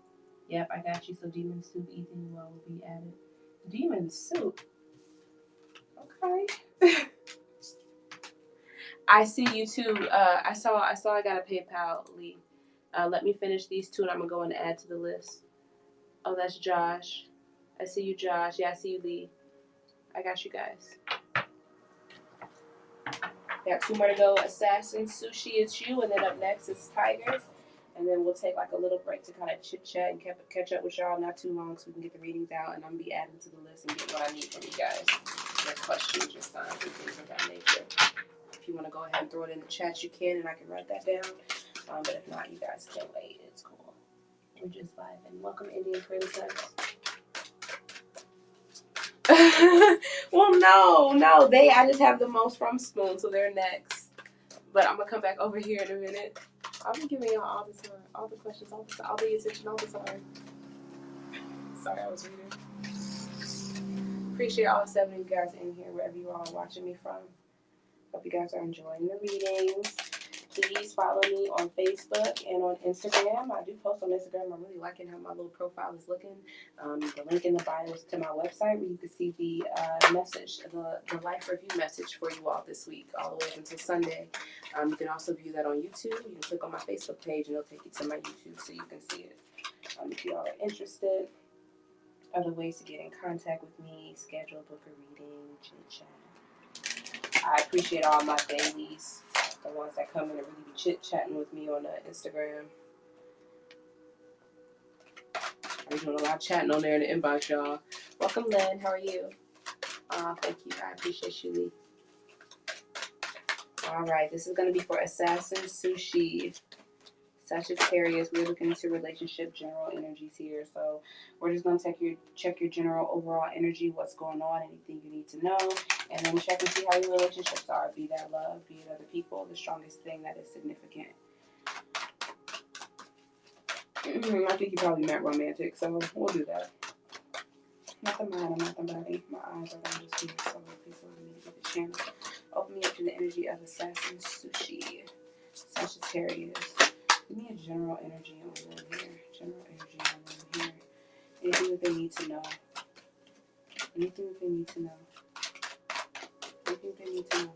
Yep, I got you. So Demon Soup, Ethan will be added. Demon Soup. Okay. I see you too. I saw I got a PayPal, Lee. Let me finish these 2, and I'm gonna go and add to the list. Oh, that's Josh. I see you, Josh. Yeah, I see you, Lee. I got you guys. Got 2 more to go. Assassin, Sushi, it's you, and then up next is Tigers. And then we'll take like a little break to kind of chit chat and catch up with y'all. Not too long, so we can get the readings out, and I'm gonna be adding to the list and get what I need from you guys. Your questions, your signs, and things of that nature. If you want to go ahead and throw it in the chat, you can, and I can write that down. But if not, you guys can wait. It's cool. We're just vibing. Welcome, Indian Princess. Well, no. I just have the most from Spoon, so they're next. But I'm gonna come back over here in a minute. I'll be giving y'all all the time, all the questions, all the attention, all the time. Sorry, I was reading. Appreciate all 7 of you guys in here, wherever you all are watching me from. Hope you guys are enjoying the readings. Please follow me on Facebook and on Instagram. I do post on Instagram. I'm really liking how my little profile is looking. The link in the bio is to my website where you can see the message, the life review message for you all this week, all the way up until Sunday. You can also view that on YouTube. You can click on my Facebook page and it'll take you to my YouTube so you can see it. If you all are interested, other ways to get in contact with me, schedule, book a reading, chit chat. I appreciate all my babies, the ones that come in and really be chit chatting with me on Instagram. I'm doing a lot of chatting on there in the inbox, y'all. Welcome, Lynn. How are you? Thank you. I appreciate you, Lee. All right, this is going to be for Assassin Sushi. Sagittarius, we're looking into relationship general energies here. So we're just going to check your general overall energy, what's going on, anything you need to know, and then check and see how your relationships are. Be that love, be it other people, the strongest thing that is significant. I think you probably meant romantic, so we'll do that. Not the mind, I'm not the body. My eyes are going to just be so please allow me to get the channel. Open me up to the energy of Assassin Sushi. Sagittarius. Give me a general energy on them here. General energy on them here. Anything that they need to know. Anything that they need to know. Anything they need to know.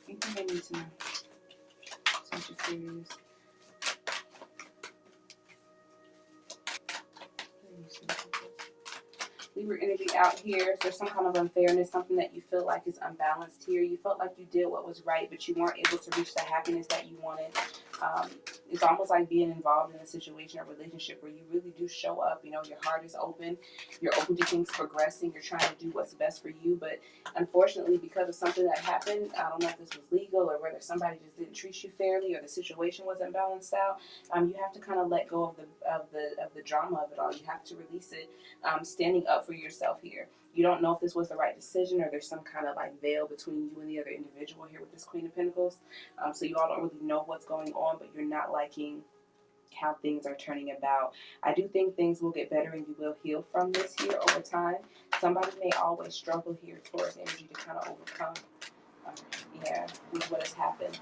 Anything they need to know. Sagittarius. Libra energy out here. There's some kind of unfairness, something that you feel like is unbalanced here. You felt like you did what was right, but you weren't able to reach the happiness that you wanted. It's almost like being involved in a situation or relationship where you really do show up. You know, your heart is open. You're open to things progressing. You're trying to do what's best for you. But unfortunately, because of something that happened, I don't know if this was legal or whether somebody just didn't treat you fairly or the situation wasn't balanced out. You have to kind of let go of the drama of it all. You have to release it. Standing up for yourself here. You don't know if this was the right decision or there's some kind of like veil between you and the other individual here with this Queen of Pentacles. So you all don't really know what's going on, but you're not liking how things are turning about. I do think things will get better and you will heal from this here over time. Somebody may always struggle here towards energy to kind of overcome. With what has happened.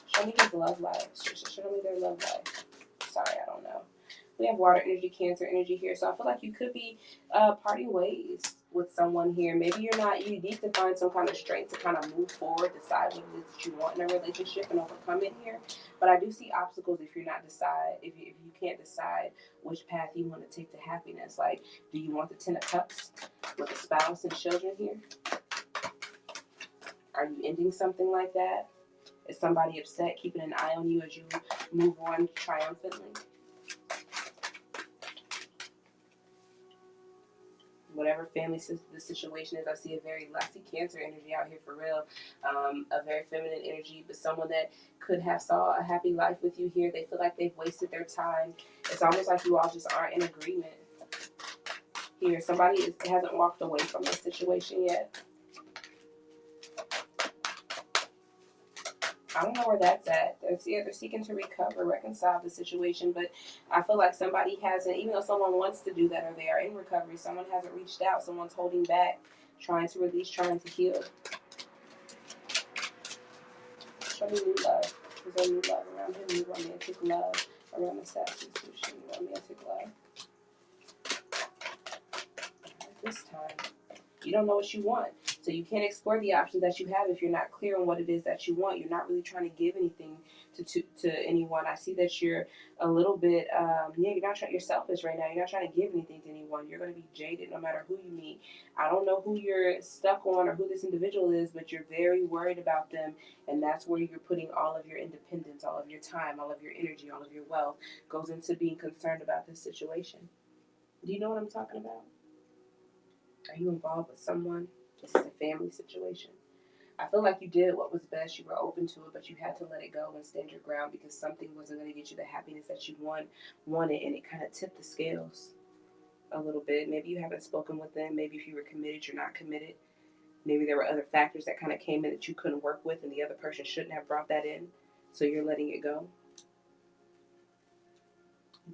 Show me his love life. Show me their love life. Sorry, I don't know. We have water energy, Cancer energy here. So I feel like you could be parting ways with someone here. Maybe you need to find some kind of strength to kind of move forward, decide what it is that you want in a relationship and overcome it here. But I do see obstacles if you can't decide which path you want to take to happiness. Like, do you want the 10 of Cups with a spouse and children here? Are you ending something like that? Is somebody upset, keeping an eye on you as you move on triumphantly? Whatever family the situation is, I see a very lusty Cancer energy out here for real. A very feminine energy, but someone that could have saw a happy life with you here. They feel like they've wasted their time. It's almost like you all just aren't in agreement here. Somebody hasn't walked away from this situation yet. I don't know where that's at. They're seeking to recover, reconcile the situation, but I feel like somebody hasn't, even though someone wants to do that or they are in recovery, someone hasn't reached out. Someone's holding back, trying to release, trying to heal. Show me new love. Is there new love around him? New romantic love around the Assassin Sushi. Romantic love. This time, you don't know what you want. So you can't explore the options that you have if you're not clear on what it is that you want. You're not really trying to give anything to anyone. I see that you're a little bit, you're not trying. You're selfish right now. You're not trying to give anything to anyone. You're going to be jaded no matter who you meet. I don't know who you're stuck on or who this individual is, but you're very worried about them, and that's where you're putting all of your independence, all of your time, all of your energy, all of your wealth goes into being concerned about this situation. Do you know what I'm talking about? Are you involved with someone? This is a family situation. I feel like you did what was best. You were open to it, but you had to let it go and stand your ground because something wasn't going to get you the happiness that you wanted, and it kind of tipped the scales a little bit. Maybe you haven't spoken with them. Maybe if you were committed, you're not committed. Maybe there were other factors that kind of came in that you couldn't work with, and the other person shouldn't have brought that in, so you're letting it go.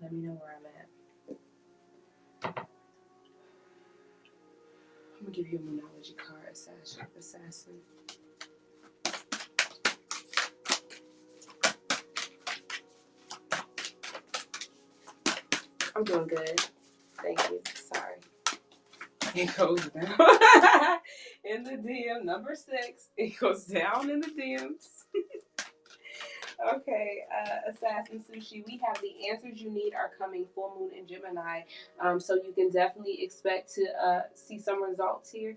Let me know where I'm at. I'm going to give you a Moonology card, Assassin. I'm doing good. Thank you. Sorry. It goes down in the DM. Number 6. It goes down in the DMs. Okay, Assassin Sushi, we have the answers you need are coming full moon in Gemini. So you can definitely expect to see some results here.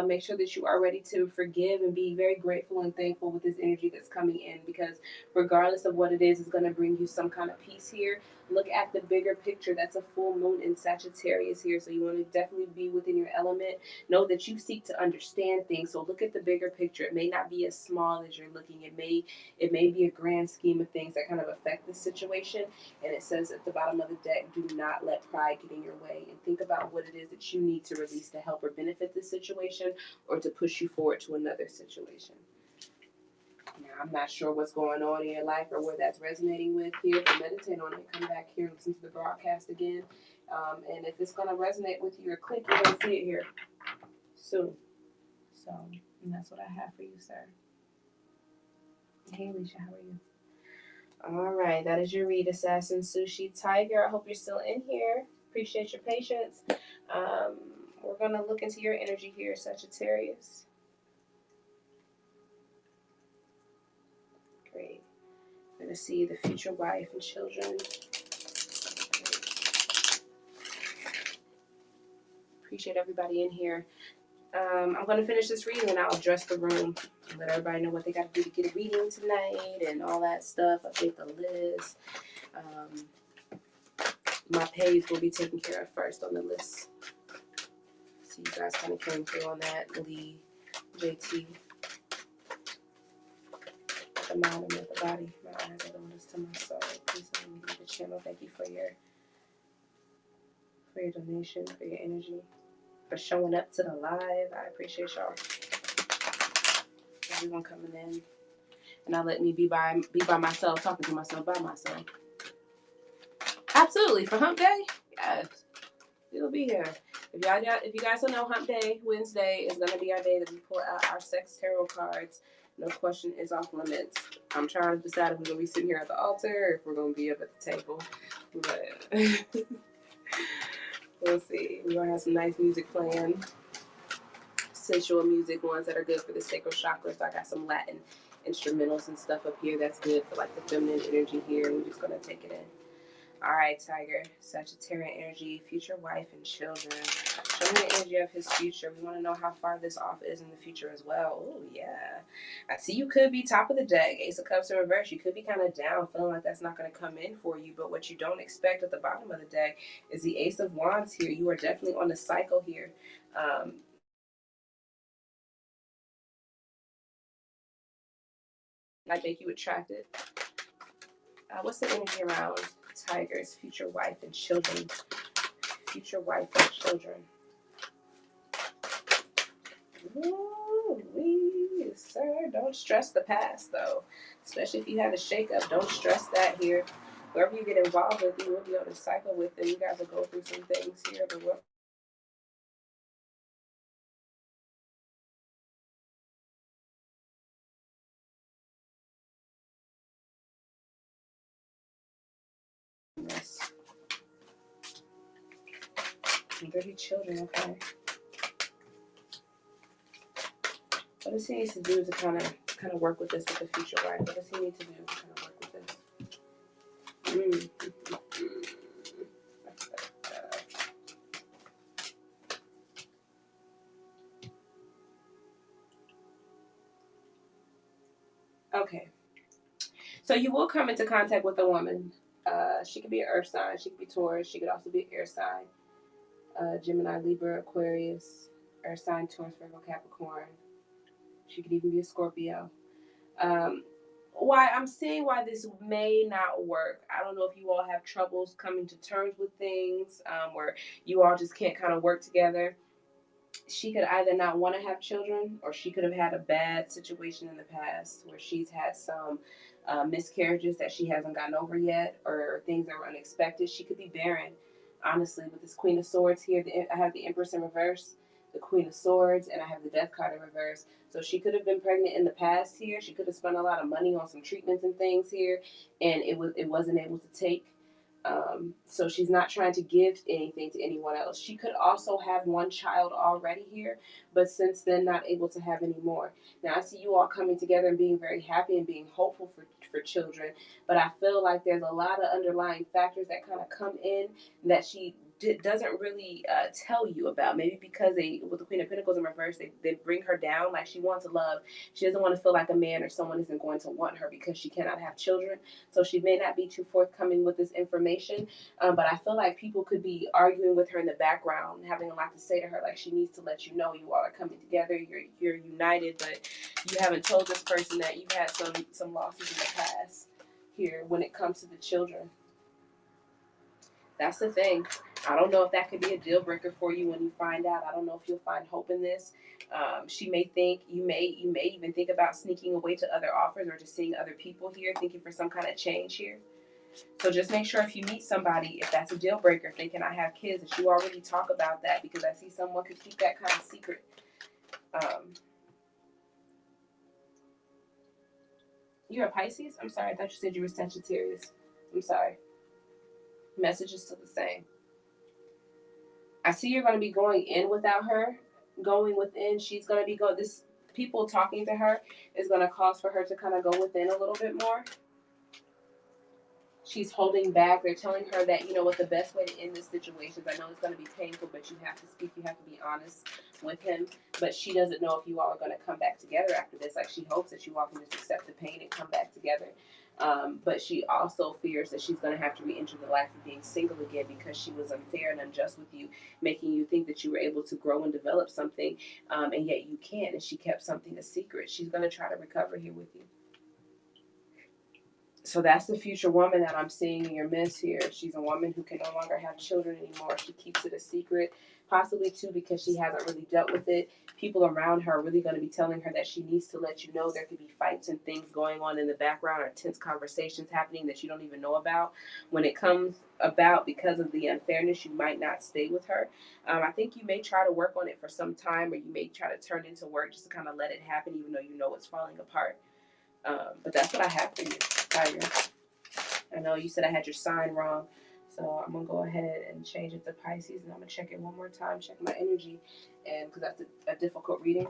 Make sure that you are ready to forgive and be very grateful and thankful with this energy that's coming in, because regardless of what it is, it's going to bring you some kind of peace here. Look at the bigger picture. That's a full moon in Sagittarius here. So you want to definitely be within your element. Know that you seek to understand things. So look at the bigger picture. It may not be as small as you're looking. It may be a grand scheme of things that kind of affect the situation. And it says at the bottom of the deck, do not let pride get in your way. And think about what it is that you need to release to help or benefit this situation or to push you forward to another situation. Now, I'm not sure what's going on in your life or where that's resonating with here, but meditate on it. Come back here and listen to the broadcast again. And if it's going to resonate with you or click, you're going to see it here soon. So, and that's what I have for you, sir. Hey, Alicia, how are you? All right, that is your read, Assassin Sushi Tiger. I hope you're still in here. Appreciate your patience. We're going to look into your energy here, Sagittarius. Great. I'm going to see the future wife and children. Great. Appreciate everybody in here. I'm going to finish this reading and I'll address the room. Let everybody know what they got to do to get a reading tonight and all that stuff. Update the list. My pays will be taken care of first on the list. So you guys kind of came through on that. Lee, JT. The mind and the body. My eyes are the windows to my soul. Please let me leave the channel. Thank you for your donation, for your energy, for showing up to the live. I appreciate y'all. Everyone coming in. And now let me be by myself, talking to myself by myself. Absolutely. For Hump Day? Yes. It'll be here. If you guys don't know, Hump Day, Wednesday, is going to be our day that we pull out our sex tarot cards. No question is off limits. I'm trying to decide if we're going to be sitting here at the altar or if we're going to be up at the table. But we'll see. We're going to have some nice music playing. Sensual music, ones that are good for the sacral chakras. So I got some Latin instrumentals and stuff up here that's good for like the feminine energy here. We're just going to take it in. All right, Tiger, Sagittarian energy, future wife and children. Show me the energy of his future. We want to know how far this off is in the future as well. Oh, yeah. I see you could be top of the deck. Ace of Cups in reverse. You could be kind of down, feeling like that's not going to come in for you. But what you don't expect at the bottom of the deck is the Ace of Wands here. You are definitely on the cycle here. I make you attracted. What's the energy around Tiger's future wife and children? Future wife and children. Ooh, sir, don't stress the past though. Especially if you had a shakeup, don't stress that here. Whoever you get involved with, you will be on a cycle with them. You guys will go through some things here, but what? Yes. 30 children, okay. What does he need to do to kind of work with this with the future wife? What does he need to do to kind of work with this? Okay. So you will come into contact with a woman. She could be an earth sign. She could be Taurus. She could also be an air sign. Gemini, Libra, Aquarius, earth sign, Taurus, Virgo, Capricorn. She could even be a Scorpio. Why I'm seeing why this may not work. I don't know if you all have troubles coming to terms with things, where you all just can't kind of work together. She could either not want to have children, or she could have had a bad situation in the past where she's had some miscarriages that she hasn't gotten over yet, or things that were unexpected. She could be barren, honestly, with this Queen of Swords here. I have the Empress in reverse, the Queen of Swords, and I have the Death card in reverse. So she could have been pregnant in the past here. She could have spent a lot of money on some treatments and things here, and it wasn't able to take. So she's not trying to give anything to anyone else. She could also have one child already here, but since then not able to have any more. Now I see you all coming together and being very happy and being hopeful for children, but I feel like there's a lot of underlying factors that kind of come in that she doesn't really tell you about. Maybe because with the Queen of Pentacles in reverse, they bring her down. Like she wants love. She doesn't want to feel like a man or someone isn't going to want her because she cannot have children. So she may not be too forthcoming with this information. But I feel like people could be arguing with her in the background, having a lot to say to her. Like she needs to let you know you all are coming together. You're united, but you haven't told this person that you've had some losses in the past here when it comes to the children. That's the thing. I don't know if that could be a deal breaker for you when you find out. I don't know if you'll find hope in this. She may think you may even think about sneaking away to other offers or just seeing other people here, thinking for some kind of change here. So just make sure if you meet somebody, if that's a deal breaker, if they cannot have kids, that you already talk about that, because I see someone could keep that kind of secret. You're a Pisces? I'm sorry. I thought you said you were Sagittarius. I'm sorry. Message is still the same. I see you're going to be going in without her. Going within, she's going to be this people talking to her is going to cause for her to kind of go within a little bit more. She's holding back. They're telling her that, you know what, the best way to end this situation is, I know it's going to be painful, but you have to speak. You have to be honest with him. But she doesn't know if you all are going to come back together after this. Like, she hopes that you all can just accept the pain and come back together. But she also fears that she's going to have to re-enter the life of being single again because she was unfair and unjust with you, making you think that you were able to grow and develop something, and yet you can't, and she kept something a secret. She's going to try to recover here with you. So that's the future woman that I'm seeing in your midst here. She's a woman who can no longer have children anymore. She keeps it a secret, possibly too because she hasn't really dealt with it. People around her are really going to be telling her that she needs to let you know there could be fights and things going on in the background, or tense conversations happening that you don't even know about. When it comes about because of the unfairness, you might not stay with her. I think you may try to work on it for some time, or you may try to turn into work just to kind of let it happen, even though you know it's falling apart. But that's what I have for you, Tiger. I know you said I had your sign wrong, so I'm going to go ahead and change it to Pisces, and I'm going to check it one more time, check my energy, and because that's a difficult reading,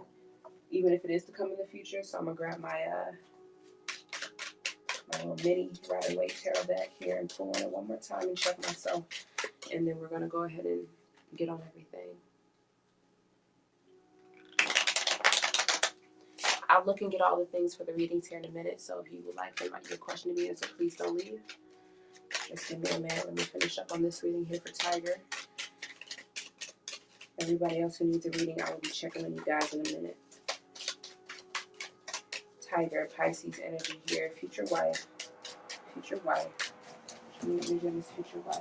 even if it is to come in the future. So I'm going to grab my little mini Rider-Waite tarot deck here and pull on it one more time and check myself, and then we're going to go ahead and get on everything. I'll look and get all the things for the readings here in a minute, so if you would like them, your question to be answered, please don't leave. Just give me a minute. Let me finish up on this reading here for Tiger. Everybody else who needs a reading, I will be checking on you guys in a minute. Tiger, Pisces energy here. Future wife. Future wife. Read on this future wife.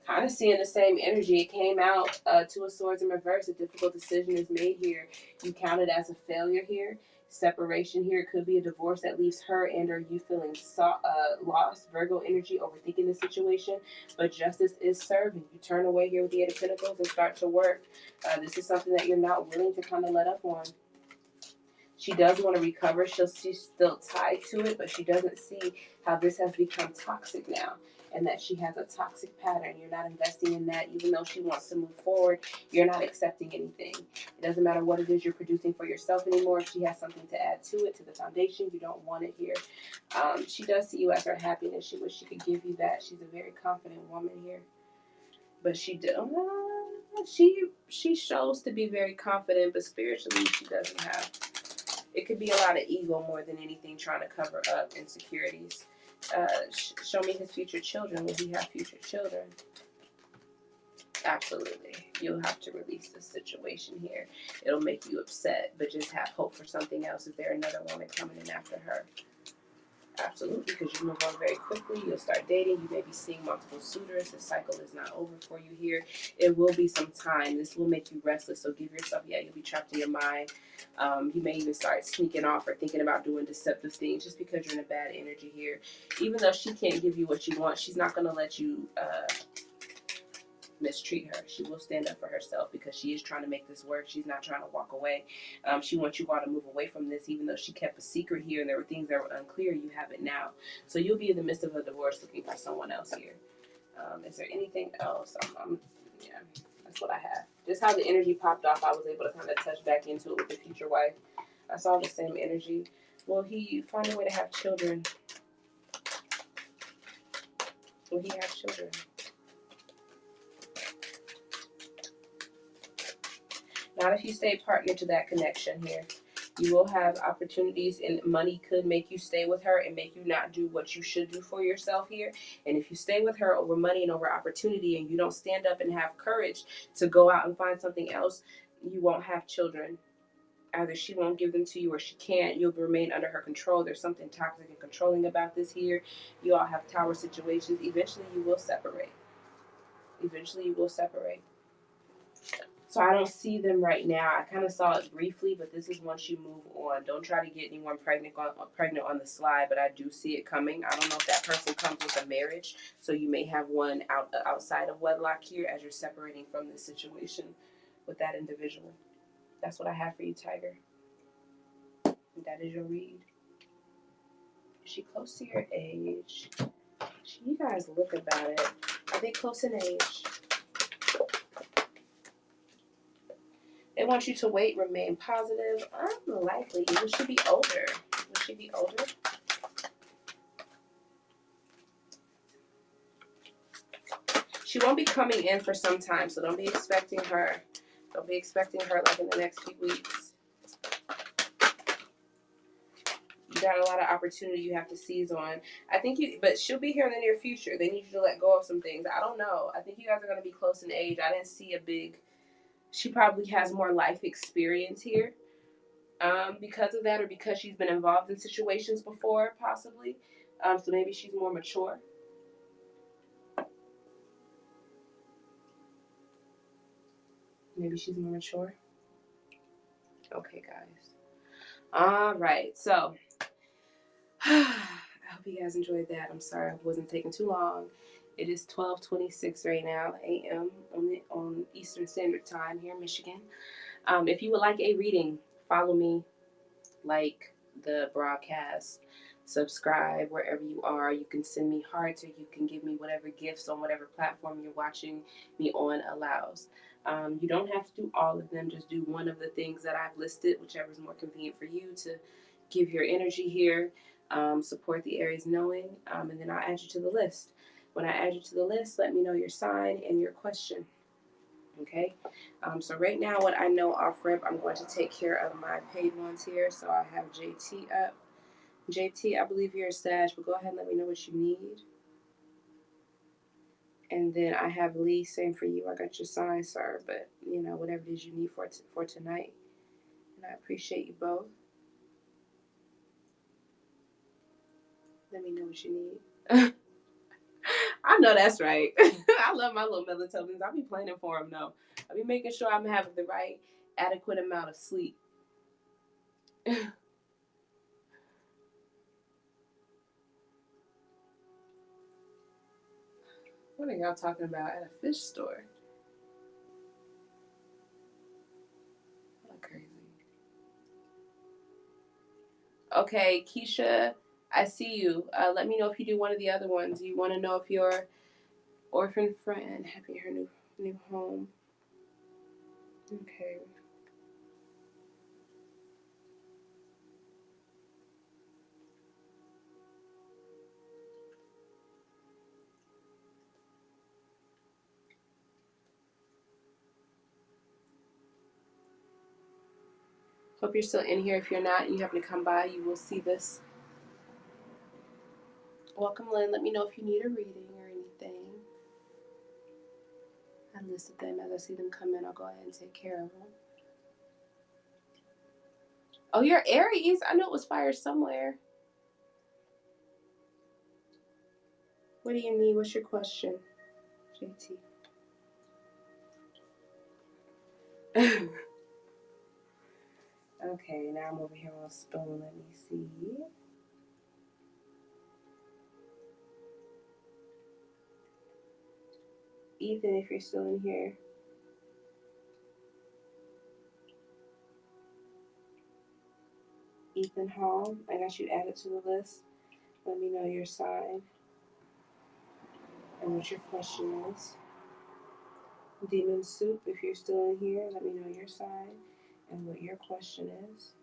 Kind of seeing the same energy. It came out Two of Swords in reverse. A difficult decision is made here. You count it as a failure here. Separation here. It could be a divorce that leaves her and or you feeling lost. Virgo energy, overthinking the situation. But justice is served. You turn away here with the Eight of Pentacles and start to work. This is something that you're not willing to kind of let up on. She does want to recover. She's still tied to it, but she doesn't see how this has become toxic now, and that she has a toxic pattern. You're not investing in that. Even though she wants to move forward, you're not accepting anything. It doesn't matter what it is you're producing for yourself anymore. If she has something to add to it, to the foundation, you don't want it here. She does see you as her happiness. She wishes she could give you that. She's a very confident woman here. But she shows to be very confident, but spiritually she doesn't have. It could be a lot of ego more than anything, trying to cover up insecurities. Show me his future children. Will he have future children? Absolutely. You'll have to release this situation here. It'll make you upset, but just have hope for something else. Is there another woman coming in after her? Absolutely, because you move on very quickly. You'll start dating. You may be seeing multiple suitors. The cycle is not over for you here. It will be some time. This will make you restless. So give yourself, you'll be trapped in your mind. You may even start sneaking off or thinking about doing deceptive things just because you're in a bad energy here. Even though she can't give you what you want, she's not going to let you mistreat her. She will stand up for herself because she is trying to make this work. She's not trying to walk away. She wants you all to move away from this, even though she kept a secret here and there were things that were unclear. You have it now. So you'll be in the midst of a divorce looking for someone else here. Is there anything else? Yeah, that's what I have. Just how the energy popped off, I was able to kind of touch back into it with the future wife. I saw the same energy. Will he find a way to have children? Will he have children? Not if you stay partner to that connection here. You will have opportunities, and money could make you stay with her and make you not do what you should do for yourself here. And if you stay with her over money and over opportunity, and you don't stand up and have courage to go out and find something else, you won't have children. Either she won't give them to you or she can't. You'll remain under her control. There's something toxic and controlling about this here. You all have tower situations. Eventually you will separate. Eventually you will separate. So I don't see them right now. I kind of saw it briefly, but this is once you move on. Don't try to get anyone pregnant on the slide, but I do see it coming. I don't know if that person comes with a marriage, so you may have one outside of wedlock here as you're separating from this situation with that individual. That's what I have for you, Tiger. That is your read. Is she close to your age? You guys look about it. Are they close in age? They want you to wait, remain positive. Unlikely. Will she be older? Will she be older? She won't be coming in for some time, so don't be expecting her. Don't be expecting her like in the next few weeks. You got a lot of opportunity you have to seize on. But she'll be here in the near future. They need you to let go of some things. I don't know. I think you guys are going to be close in age. I didn't see a big... She probably has more life experience here because of that, or because she's been involved in situations before, possibly. So maybe she's more mature. Maybe she's more mature. Okay, guys. All right. So I hope you guys enjoyed that. I'm sorry I wasn't taking too long. It is 12:26 right now, a.m. on Eastern Standard Time here in Michigan. If you would like a reading, follow me, like the broadcast, subscribe wherever you are. You can send me hearts, or you can give me whatever gifts on whatever platform you're watching me on allows. You don't have to do all of them. Just do one of the things that I've listed, whichever is more convenient for you to give your energy here. Support the Aries knowing, and then I'll add you to the list. When I add you to the list, let me know your sign and your question. Okay, so right now what I know off rip, I'm going to take care of my paid ones here. So I have JT up. JT, I believe you're a Sag, but go ahead and let me know what you need. And then I have Lee, same for you. I got your sign, sir, but you know, whatever it is you need for tonight. And I appreciate you both. Let me know what you need. I know that's right. I love my little melatonin. I'll be planning for them, though. I'll be making sure I'm having the right adequate amount of sleep. What are y'all talking about at a fish store? What crazy. Okay, Keisha, I see you. Let me know if you do one of the other ones. You want to know if your orphan friend happy her new home. Okay. Hope you're still in here. If you're not, you happen to come by, you will see this. Welcome, Lynn. Let me know if you need a reading or anything. I listed them. As I see them come in, I'll go ahead and take care of them. Oh, you're Aries. I knew it was fire somewhere. What do you need? What's your question, JT? Okay, now I'm over here on Stone. Let me see. Ethan, if you're still in here. Ethan Hall, I got you added to the list. Let me know your sign and what your question is. Demon Soup, if you're still in here, let me know your sign and what your question is.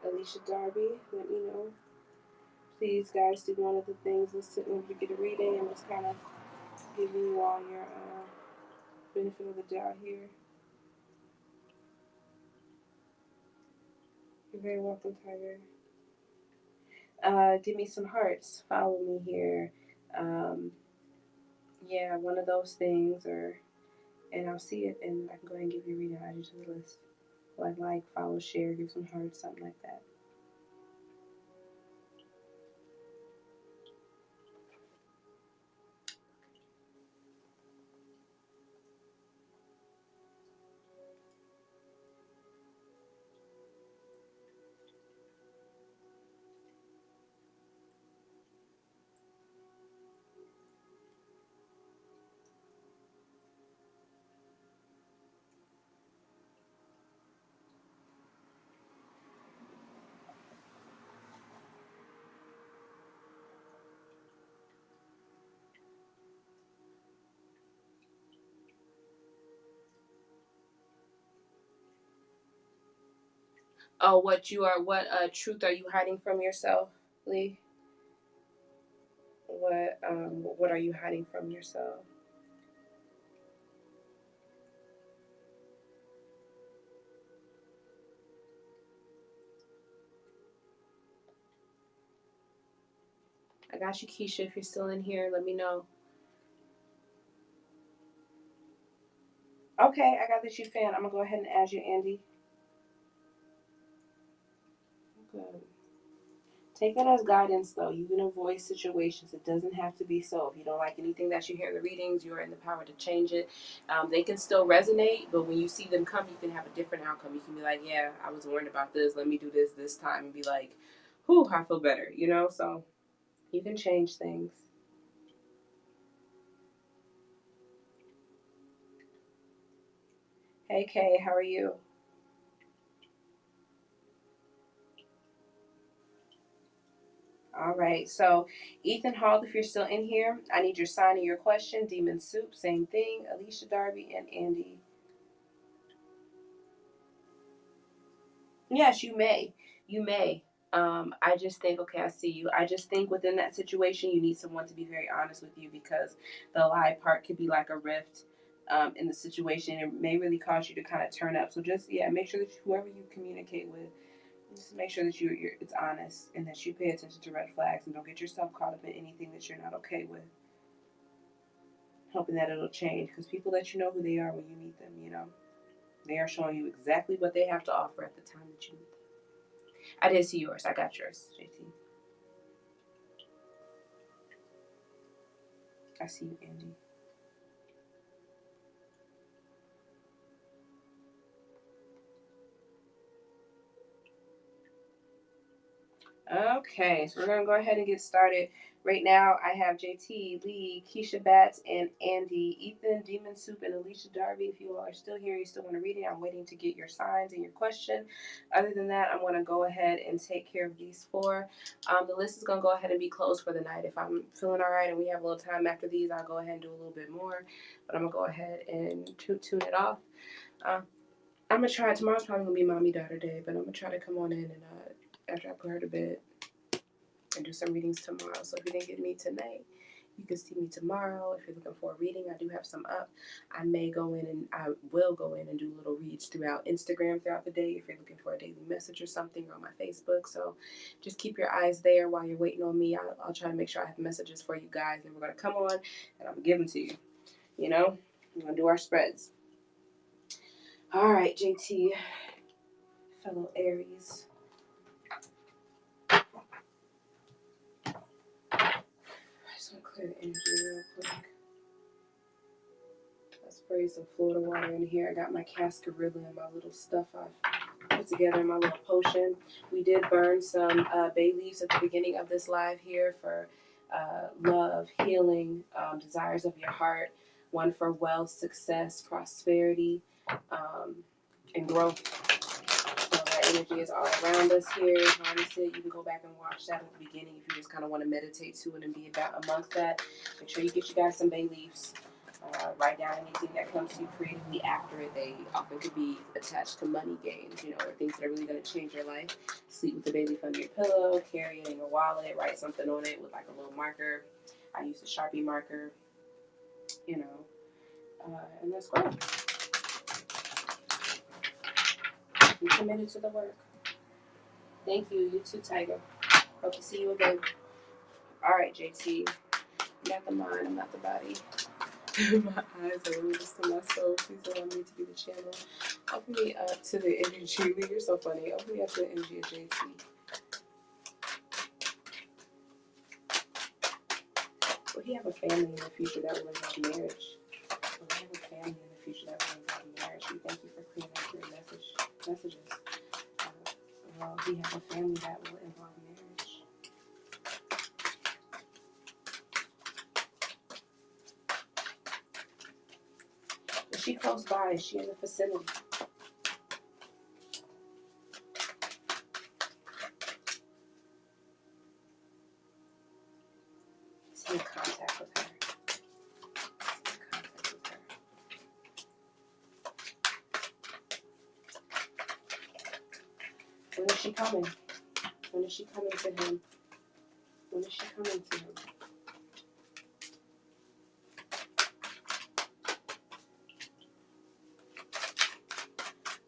Alicia Darby, let me know. Please, guys, do one of the things. Let's sit when you get a reading and let's kind of give you all your benefit of the doubt here. You're very welcome, Tiger. Give me some hearts. Follow me here. Yeah, one of those things, and I'll see it, and I can go ahead and give you a reading. Add you to the list. Like, follow, share, give some hearts, something like that. Oh, what truth are you hiding from yourself, Lee? What are you hiding from yourself? I got you, Keisha. If you're still in here, let me know. Okay, I got that you fan. I'm gonna go ahead and add you, Andy. Good. Take it as guidance, though. You can avoid situations. It doesn't have to be so. If you don't like anything that you hear in the readings, you are in the power to change it. They can still resonate, but when you see them come, you can have a different outcome. You can be like, yeah, I was worried about this. Let me do this time. And be like, whew, I feel better, you know? So you can change things. Hey, Kay, how are you? All right, so Ethan Hall, if you're still in here, I need your sign and your question. Demon Soup, same thing. Alicia Darby and Andy. Yes, you may. You may. I just think, okay, I see you. I just think within that situation, you need someone to be very honest with you because the lie part could be like a rift in the situation. It may really cause you to kind of turn up. So just, yeah, make sure that whoever you communicate with, just make sure that it's honest and that you pay attention to red flags and don't get yourself caught up in anything that you're not okay with. Hoping that it'll change because people let you know who they are when you meet them, you know. They are showing you exactly what they have to offer at the time that you meet them. I did see yours. I got yours, JT. I see you, Andy. Okay, so we're going to go ahead and get started. Right now, I have JT, Lee, Keisha Batts, and Andy, Ethan, Demon Soup, and Alicia Darby. If you all are still here, you still want to read it, I'm waiting to get your signs and your question. Other than that, I'm going to go ahead and take care of these four. The list is going to go ahead and be closed for the night. If I'm feeling all right and we have a little time after these, I'll go ahead and do a little bit more. But I'm going to go ahead and tune it off. I'm going to try. Tomorrow's probably going to be mommy-daughter day, but I'm going to try to come on in and after I put her to bed and do some readings tomorrow. So if you didn't get me tonight, you can see me tomorrow. If you're looking for a reading, I do have some up. I will go in and do little reads throughout Instagram throughout the day if you're looking for a daily message or something, or on my Facebook. So just keep your eyes there while you're waiting on me. I'll try to make sure I have messages for you guys, and we're going to come on and I'm going to give them to you. You know, we're going to do our spreads. All right, JT, fellow Aries. I just want to clear the energy real quick. Let's spray some Florida water in here. I got my cascarilla and my little stuff put together my little potion. We did burn some bay leaves at the beginning of this live here for love, healing, desires of your heart. One for wealth, success, prosperity, and growth. So that energy is all around us here. Harness it. You can go back and watch that at the beginning if you just kind of want to meditate to it and be about amongst that. Make sure you get you guys some bay leaves. Write down anything that comes to you creatively after it. They often could be attached to money gains, you know, or things that are really going to change your life. Sleep with the bay leaf under your pillow, carry it in your wallet, write something on it with like a little marker. I use a Sharpie marker, you know, and that's great. Be committed to the work. Thank you. You too, Tiger. Hope to see you again. All right, JT. You got the mind, I'm not the body. My eyes are really just to my soul. Please allow me to be the channel. Open me up to the energy. You're so funny. Open me up to the energy of JT. Will he have a family in the future that will involve marriage? Will he have a family in the future that will involve marriage? We thank you for clearing up your messages. Will he have a family that will involve marriage? Is she close by? Is she in the vicinity? Is he in contact with her? When is she coming? When is she coming to him? When is she coming to him?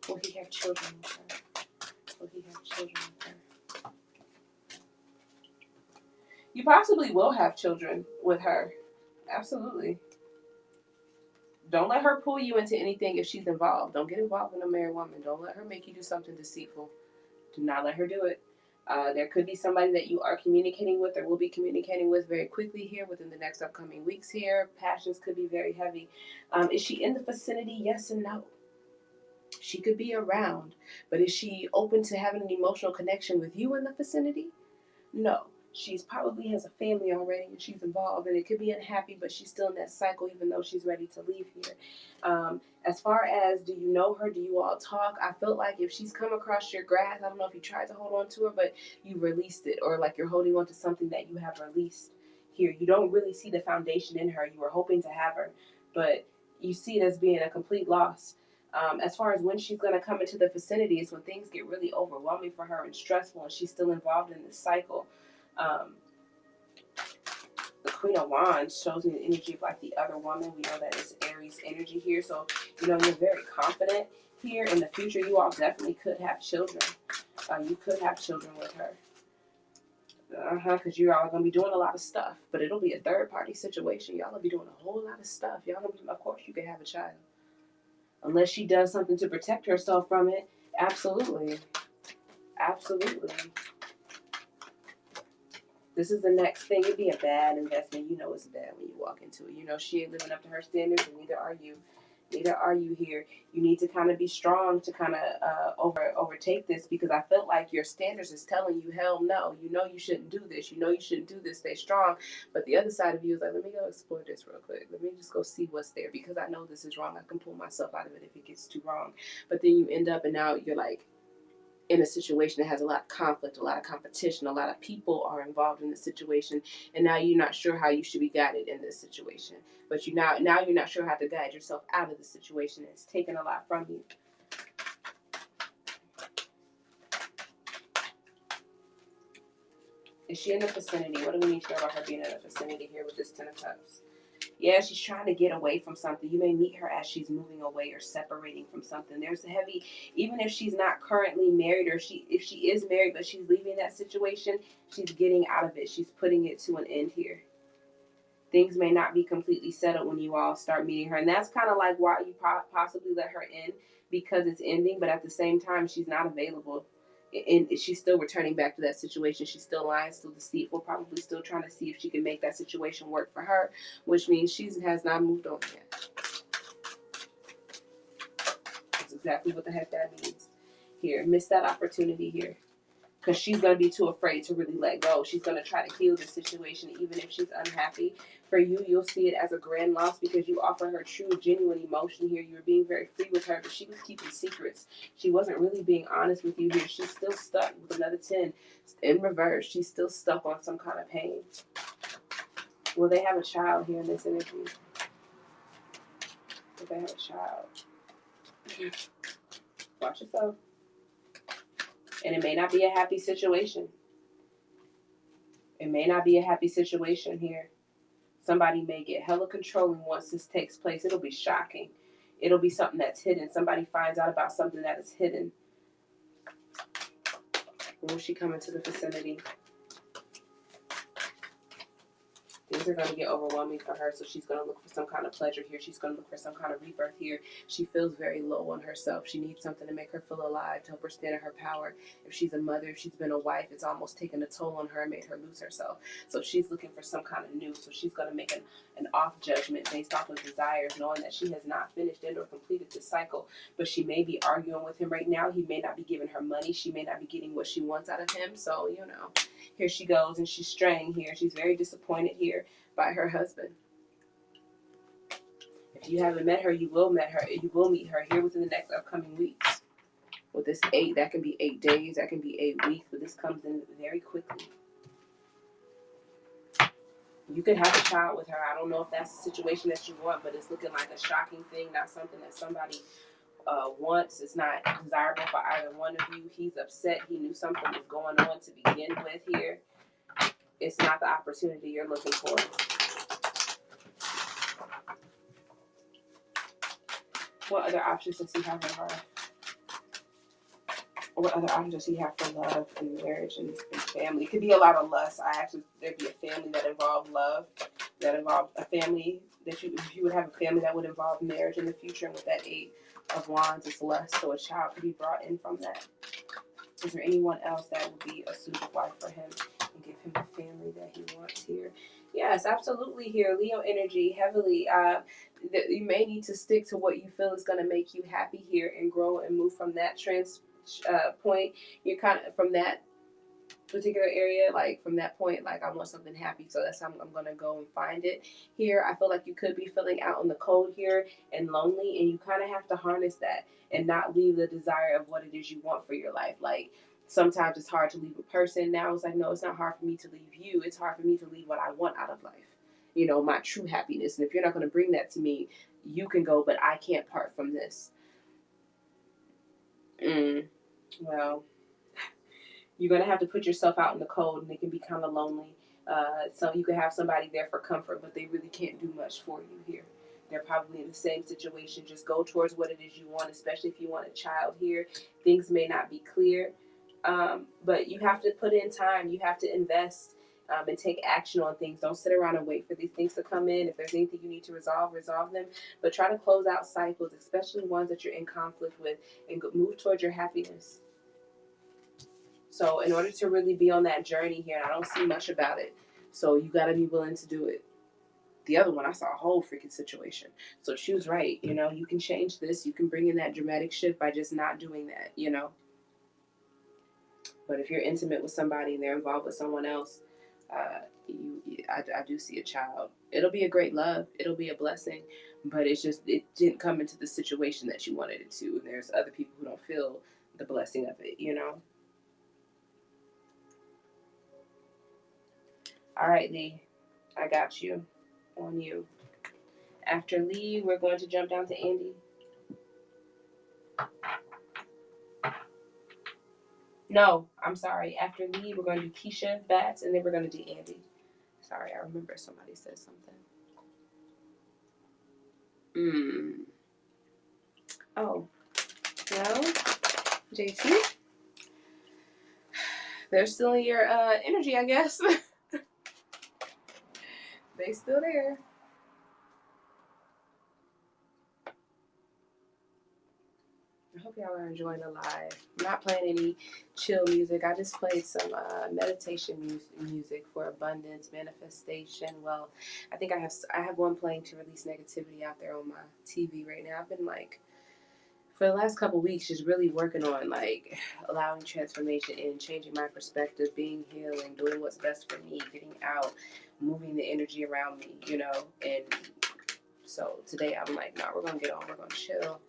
Will he have children with her? Will he have children with her? You possibly will have children with her. Absolutely. Don't let her pull you into anything if she's involved. Don't get involved with a married woman. Don't let her make you do something deceitful. Do not let her do it. There could be somebody that you are communicating with or will be communicating with very quickly here within the next upcoming weeks here. Passions could be very heavy. Is she in the vicinity? Yes and no. She could be around, but is she open to having an emotional connection with you in the vicinity? No. She's probably has a family already and she's involved, and it could be unhappy, but she's still in that cycle even though she's ready to leave here. As far as do you know her, do you all talk? I felt like if she's come across your grass, I don't know if you tried to hold on to her, but you released it, or like you're holding on to something that you have released here. You don't really see the foundation in her. You were hoping to have her, but you see it as being a complete loss. As far as when she's going to come into the vicinity is when things get really overwhelming for her and stressful and she's still involved in this cycle. The Queen of Wands shows me the energy of like the other woman. We know that it's Aries energy here. So, you know, you're very confident here. In the future, you all definitely could have children. You could have children with her. Because you all are going to be doing a lot of stuff. But it'll be a third-party situation. Y'all will be doing a whole lot of stuff. Y'all gonna be, of course, you can have a child. Unless she does something to protect herself from it. Absolutely. Absolutely. This is the next thing. It'd be a bad investment. You know it's bad when you walk into it. You know she ain't living up to her standards, and neither are you. Neither are you here. You need to kind of be strong to kind of overtake this, because I felt like your standards is telling you, hell no. You know you shouldn't do this. You know you shouldn't do this. Stay strong. But the other side of you is like, let me go explore this real quick. Let me just go see what's there, because I know this is wrong. I can pull myself out of it if it gets too wrong. But then you end up and now you're like, in a situation that has a lot of conflict, a lot of competition, a lot of people are involved in the situation, and now you're not sure how you should be guided in this situation. But now you're not sure how to guide yourself out of the situation. It's taken a lot from you. Is she in the vicinity? What do we need to know about her being in the vicinity here with this Ten of Cups? Yeah, she's trying to get away from something. You may meet her as she's moving away or separating from something. There's a heavy, even if she's not currently married, or if she is married but she's leaving that situation, she's getting out of it. She's putting it to an end here. Things may not be completely settled when you all start meeting her. And that's kind of like why you possibly let her in, because it's ending, but at the same time, she's not available. And she's still returning back to that situation. She's still lying, still deceitful, probably still trying to see if she can make that situation work for her, which means she has not moved on yet. That's exactly what the heck that means. here. Miss that opportunity here. Because she's going to be too afraid to really let go. She's going to try to heal the situation, even if she's unhappy. For you, you'll see it as a grand loss because you offer her true, genuine emotion here. You were being very free with her, but she was keeping secrets. She wasn't really being honest with you here. She's still stuck with another 10 in reverse. She's still stuck on some kind of pain. Will they have a child here in this energy? Will they have a child? Watch yourself. And it may not be a happy situation. It may not be a happy situation here. Somebody may get hella controlling once this takes place. It'll be shocking. It'll be something that's hidden. Somebody finds out about something that is hidden. When she come into the vicinity? Things are going to get overwhelming for her, so she's going to look for some kind of pleasure here. She's going to look for some kind of rebirth here. She feels very low on herself. She needs something to make her feel alive, to help her stand in her power. If she's a mother, if she's been a wife, it's almost taken a toll on her and made her lose herself. So she's looking for some kind of new. So she's going to make an off judgment based off of desires, knowing that she has not finished and or completed this cycle. But she may be arguing with him right now. He may not be giving her money. She may not be getting what she wants out of him. So, here she goes, and she's straying here. She's very disappointed here by her husband. If you haven't met her, you will meet her here within the next upcoming weeks. With this 8, that can be 8 days, that can be 8 weeks, but this comes in very quickly. You could have a child with her. I don't know if that's the situation that you want, but it's looking like a shocking thing, not something that somebody wants. It's not desirable for either one of you. He's upset. He knew something was going on to begin with here. It's not the opportunity you're looking for. What other options does he have in life? What other options does he have for love and marriage and family? It could be a lot of lust. There'd be a family that involved love, that involved a family that you would have a family that would involve marriage in the future. And with that 8 of Wands, it's lust. So a child could be brought in from that. Is there anyone else that would be a suitable wife for him and give him the family that he wants here? Yes, absolutely here. Leo energy, heavily. You may need to stick to what you feel is going to make you happy here and grow and move from that point. You're kind of from that particular area, like from that point, like I want something happy, so that's how I'm going to go and find it. Here, I feel like you could be feeling out in the cold here and lonely, and you kind of have to harness that and not leave the desire of what it is you want for your life. Like, sometimes it's hard to leave a person. Now it's like, no, it's not hard for me to leave you. It's hard for me to leave what I want out of life. My true happiness. And if you're not going to bring that to me, you can go, but I can't part from this. Well, you're going to have to put yourself out in the cold, and it can be kind of lonely. So you can have somebody there for comfort, but they really can't do much for you here. They're probably in the same situation. Just go towards what it is you want, especially if you want a child here. Things may not be clear, but you have to put in time. You have to invest and take action on things. Don't sit around and wait for these things to come in. If there's anything you need to resolve them. But try to close out cycles, especially ones that you're in conflict with, and move towards your happiness. So in order to really be on that journey here, and I don't see much about it, so you got to be willing to do it. The other one, I saw a whole freaking situation. So she was right. You can change this. You can bring in that dramatic shift by just not doing that, But if you're intimate with somebody and they're involved with someone else, I do see a child. It'll be a great love. It'll be a blessing. But it didn't come into the situation that you wanted it to. And there's other people who don't feel the blessing of it, All right, Lee. I got you. On you. After Lee, we're going to jump down to Andy. No, I'm sorry. After Lee, we're going to do Keisha, Bats, and then we're going to do Andy. Sorry, I remember somebody said something. Oh. Well, JT, they're still in your energy, I guess. They still there. I hope y'all are enjoying the live. I'm not playing any chill music. I just played some meditation music for abundance, manifestation. Well, I think I have one playing to release negativity out there on my TV right now. I've been for the last couple of weeks, just really working on like allowing transformation and changing my perspective, being healing, doing what's best for me, getting out, moving the energy around me, you know. And so today I'm like, no, we're gonna get on, we're gonna chill,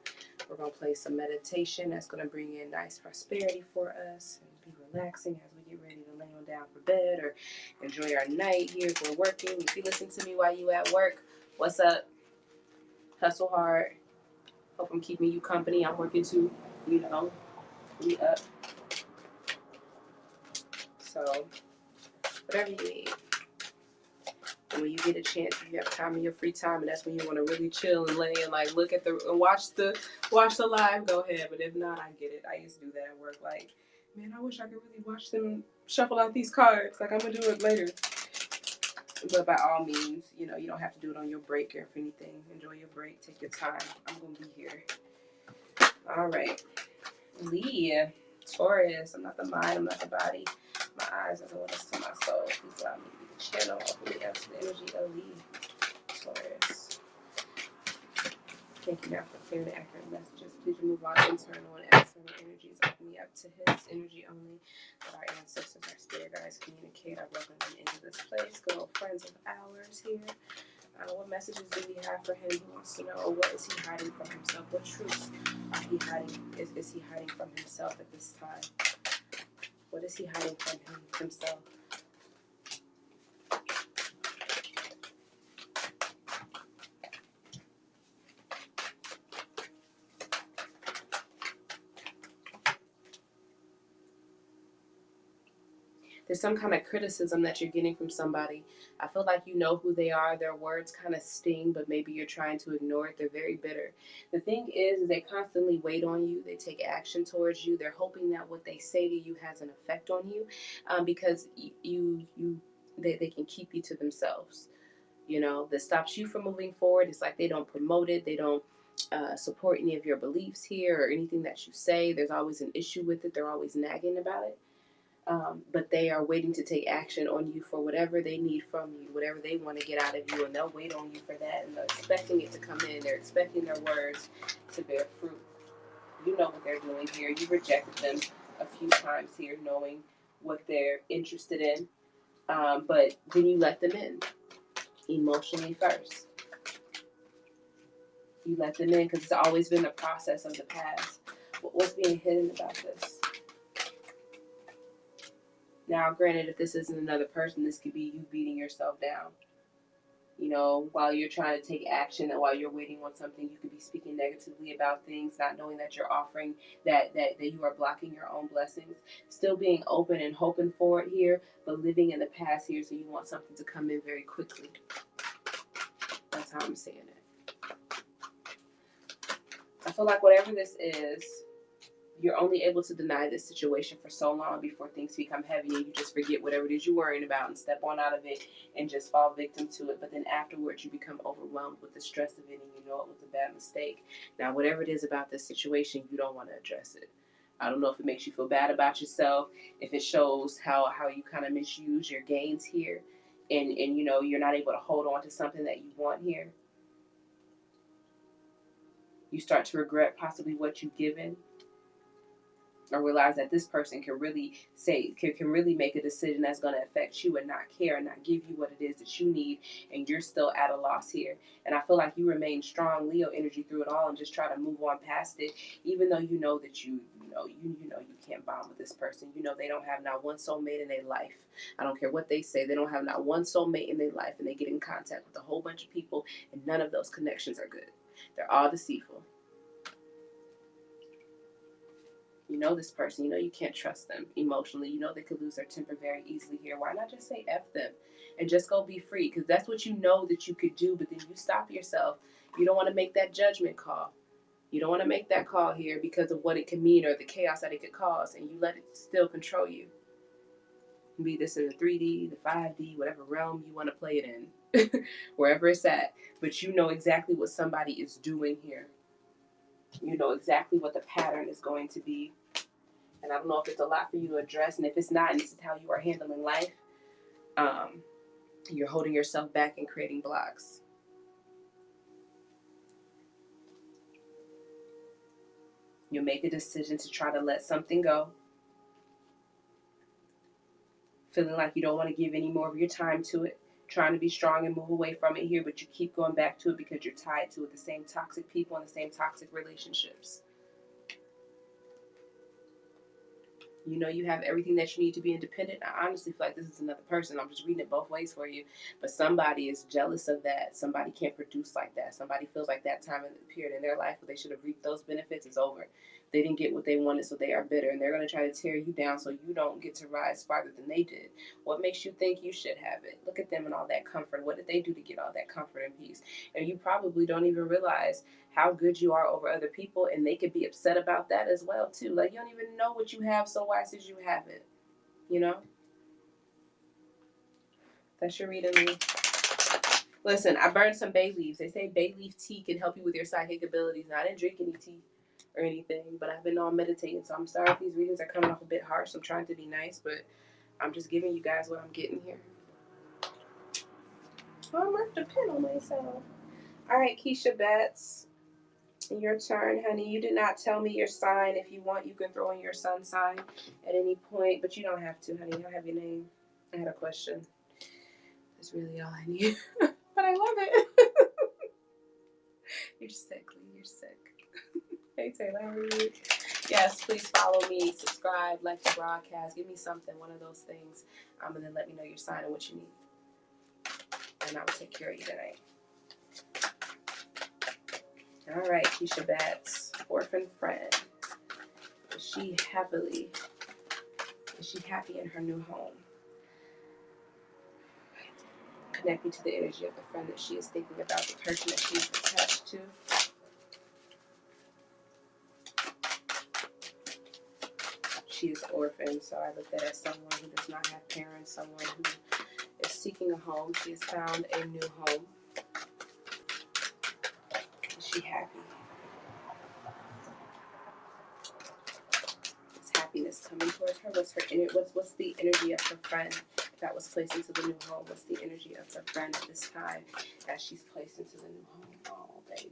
we're gonna play some meditation that's gonna bring in nice prosperity for us and be relaxing as we get ready to lay on down for bed or enjoy our night here if we're working. If you listen to me while you at work, what's up? Hustle hard. Hope I'm keeping you company. I'm working too, you know. We up. So whatever you need. And when you get a chance, if you have time in your free time, and that's when you want to really chill and lay and like look at the and watch the live, go ahead. But if not, I get it. I used to do that at work. Like, man, I wish I could really watch them shuffle out these cards. Like, I'm gonna do it later. But by all means, you know, you don't have to do it on your break or if anything. Enjoy your break. Take your time. I'm gonna be here. All right. Leah, Taurus. I'm not the mind. I'm not the body. My eyes are the ones to my soul. Please allow me to be the channel. Open me up to the energy of Leah, Taurus. Thank you now for clear and accurate messages. Please remove all internal and external energies. Open me up to his energy only. That our ancestors, our spirit guides communicate. I welcome them into this place. Good old friends of ours here. What messages do we have for him? He wants to know, what is he hiding from himself? What truths is he hiding from himself at this time? What is he hiding from himself? There's some kind of criticism that you're getting from somebody. I feel like you know who they are. Their words kind of sting, but maybe you're trying to ignore it. They're very bitter. The thing is they constantly wait on you. They take action towards you. They're hoping that what they say to you has an effect on you, because they can keep you to themselves. You know, that stops you from moving forward. It's like they don't promote it. They don't support any of your beliefs here or anything that you say. There's always an issue with it. They're always nagging about it. But they are waiting to take action on you for whatever they need from you, whatever they want to get out of you, and they'll wait on you for that, and they're expecting it to come in. They're expecting their words to bear fruit. You know what they're doing here. You rejected them a few times here, knowing what they're interested in, but then you let them in emotionally first. You let them in because it's always been the process of the past. What's being hidden about this? Now, granted, if this isn't another person, this could be you beating yourself down. You know, while you're trying to take action and while you're waiting on something, you could be speaking negatively about things, not knowing that you're offering, that you are blocking your own blessings. Still being open and hoping for it here, but living in the past here, so you want something to come in very quickly. That's how I'm saying it. I feel like whatever this is, you're only able to deny this situation for so long before things become heavy and you just forget whatever it is you're worrying about and step on out of it and just fall victim to it. But then afterwards you become overwhelmed with the stress of it and you know it was a bad mistake. Now, whatever it is about this situation, you don't want to address it. I don't know if it makes you feel bad about yourself, if it shows how you kind of misuse your gains here and you know you're not able to hold on to something that you want here. You start to regret possibly what you've given, or realize that this person can really can really make a decision that's going to affect you and not care and not give you what it is that you need, and you're still at a loss here. And I feel like you remain strong Leo energy through it all and just try to move on past it, even though you know that you can't bond with this person. You know they don't have not one soulmate in their life. I don't care what they say, they don't have not one soulmate in their life, and they get in contact with a whole bunch of people and none of those connections are good. They're all deceitful. You know this person, you know you can't trust them emotionally. You know they could lose their temper very easily here. Why not just say F them and just go be free? Because that's what you know that you could do, but then you stop yourself. You don't want to make that judgment call. You don't want to make that call here because of what it can mean or the chaos that it could cause, and you let it still control you. Be this in the 3D, the 5D, whatever realm you want to play it in, wherever it's at. But you know exactly what somebody is doing here. You know exactly what the pattern is going to be. And I don't know if it's a lot for you to address, and if it's not, and this is how you are handling life, you're holding yourself back and creating blocks. You'll make a decision to try to let something go, feeling like you don't want to give any more of your time to it, trying to be strong and move away from it here, but you keep going back to it because you're tied to it, the same toxic people and the same toxic relationships. You know you have everything that you need to be independent. I honestly feel like this is another person. I'm just reading it both ways for you. But somebody is jealous of that. Somebody can't produce like that. Somebody feels like that time and period in their life where they should have reaped those benefits is over. They didn't get what they wanted, so they are bitter. And they're going to try to tear you down so you don't get to rise farther than they did. What makes you think you should have it? Look at them and all that comfort. What did they do to get all that comfort and peace? And you probably don't even realize how good you are over other people, and they could be upset about that as well too. Like, you don't even know what you have, so why should you have it? You know? That's your reading, me. Listen, I burned some bay leaves. They say bay leaf tea can help you with your psychic abilities. Now, I didn't drink any tea or anything, but I've been on meditating, so I'm sorry if these readings are coming off a bit harsh. I'm trying to be nice, but I'm just giving you guys what I'm getting here. Oh, I left a pen on myself. All right, Keisha Betts. Your turn, honey. You did not tell me your sign. If you want, you can throw in your sun sign at any point, but you don't have to, honey. I have your name. I had a question. That's really all I need. But I love it. You're sick, Lee. You're sick. Hey, Taylor, how are you? Yes, please follow me, subscribe, like the broadcast. Give me something, one of those things. And then let me know your sign and what you need. And I will take care of you tonight. All right, Keisha Betts, orphan friend. Is she happy in her new home? Connect me to the energy of the friend that she is thinking about, the person that she's attached to. She is orphan, so I look at it as someone who does not have parents, someone who is seeking a home. She has found a new home. Is she happy? Is happiness coming towards her? What's the energy of her friend that was placed into the new home? What's the energy of her friend at this time as she's placed into the new home? Oh, baby.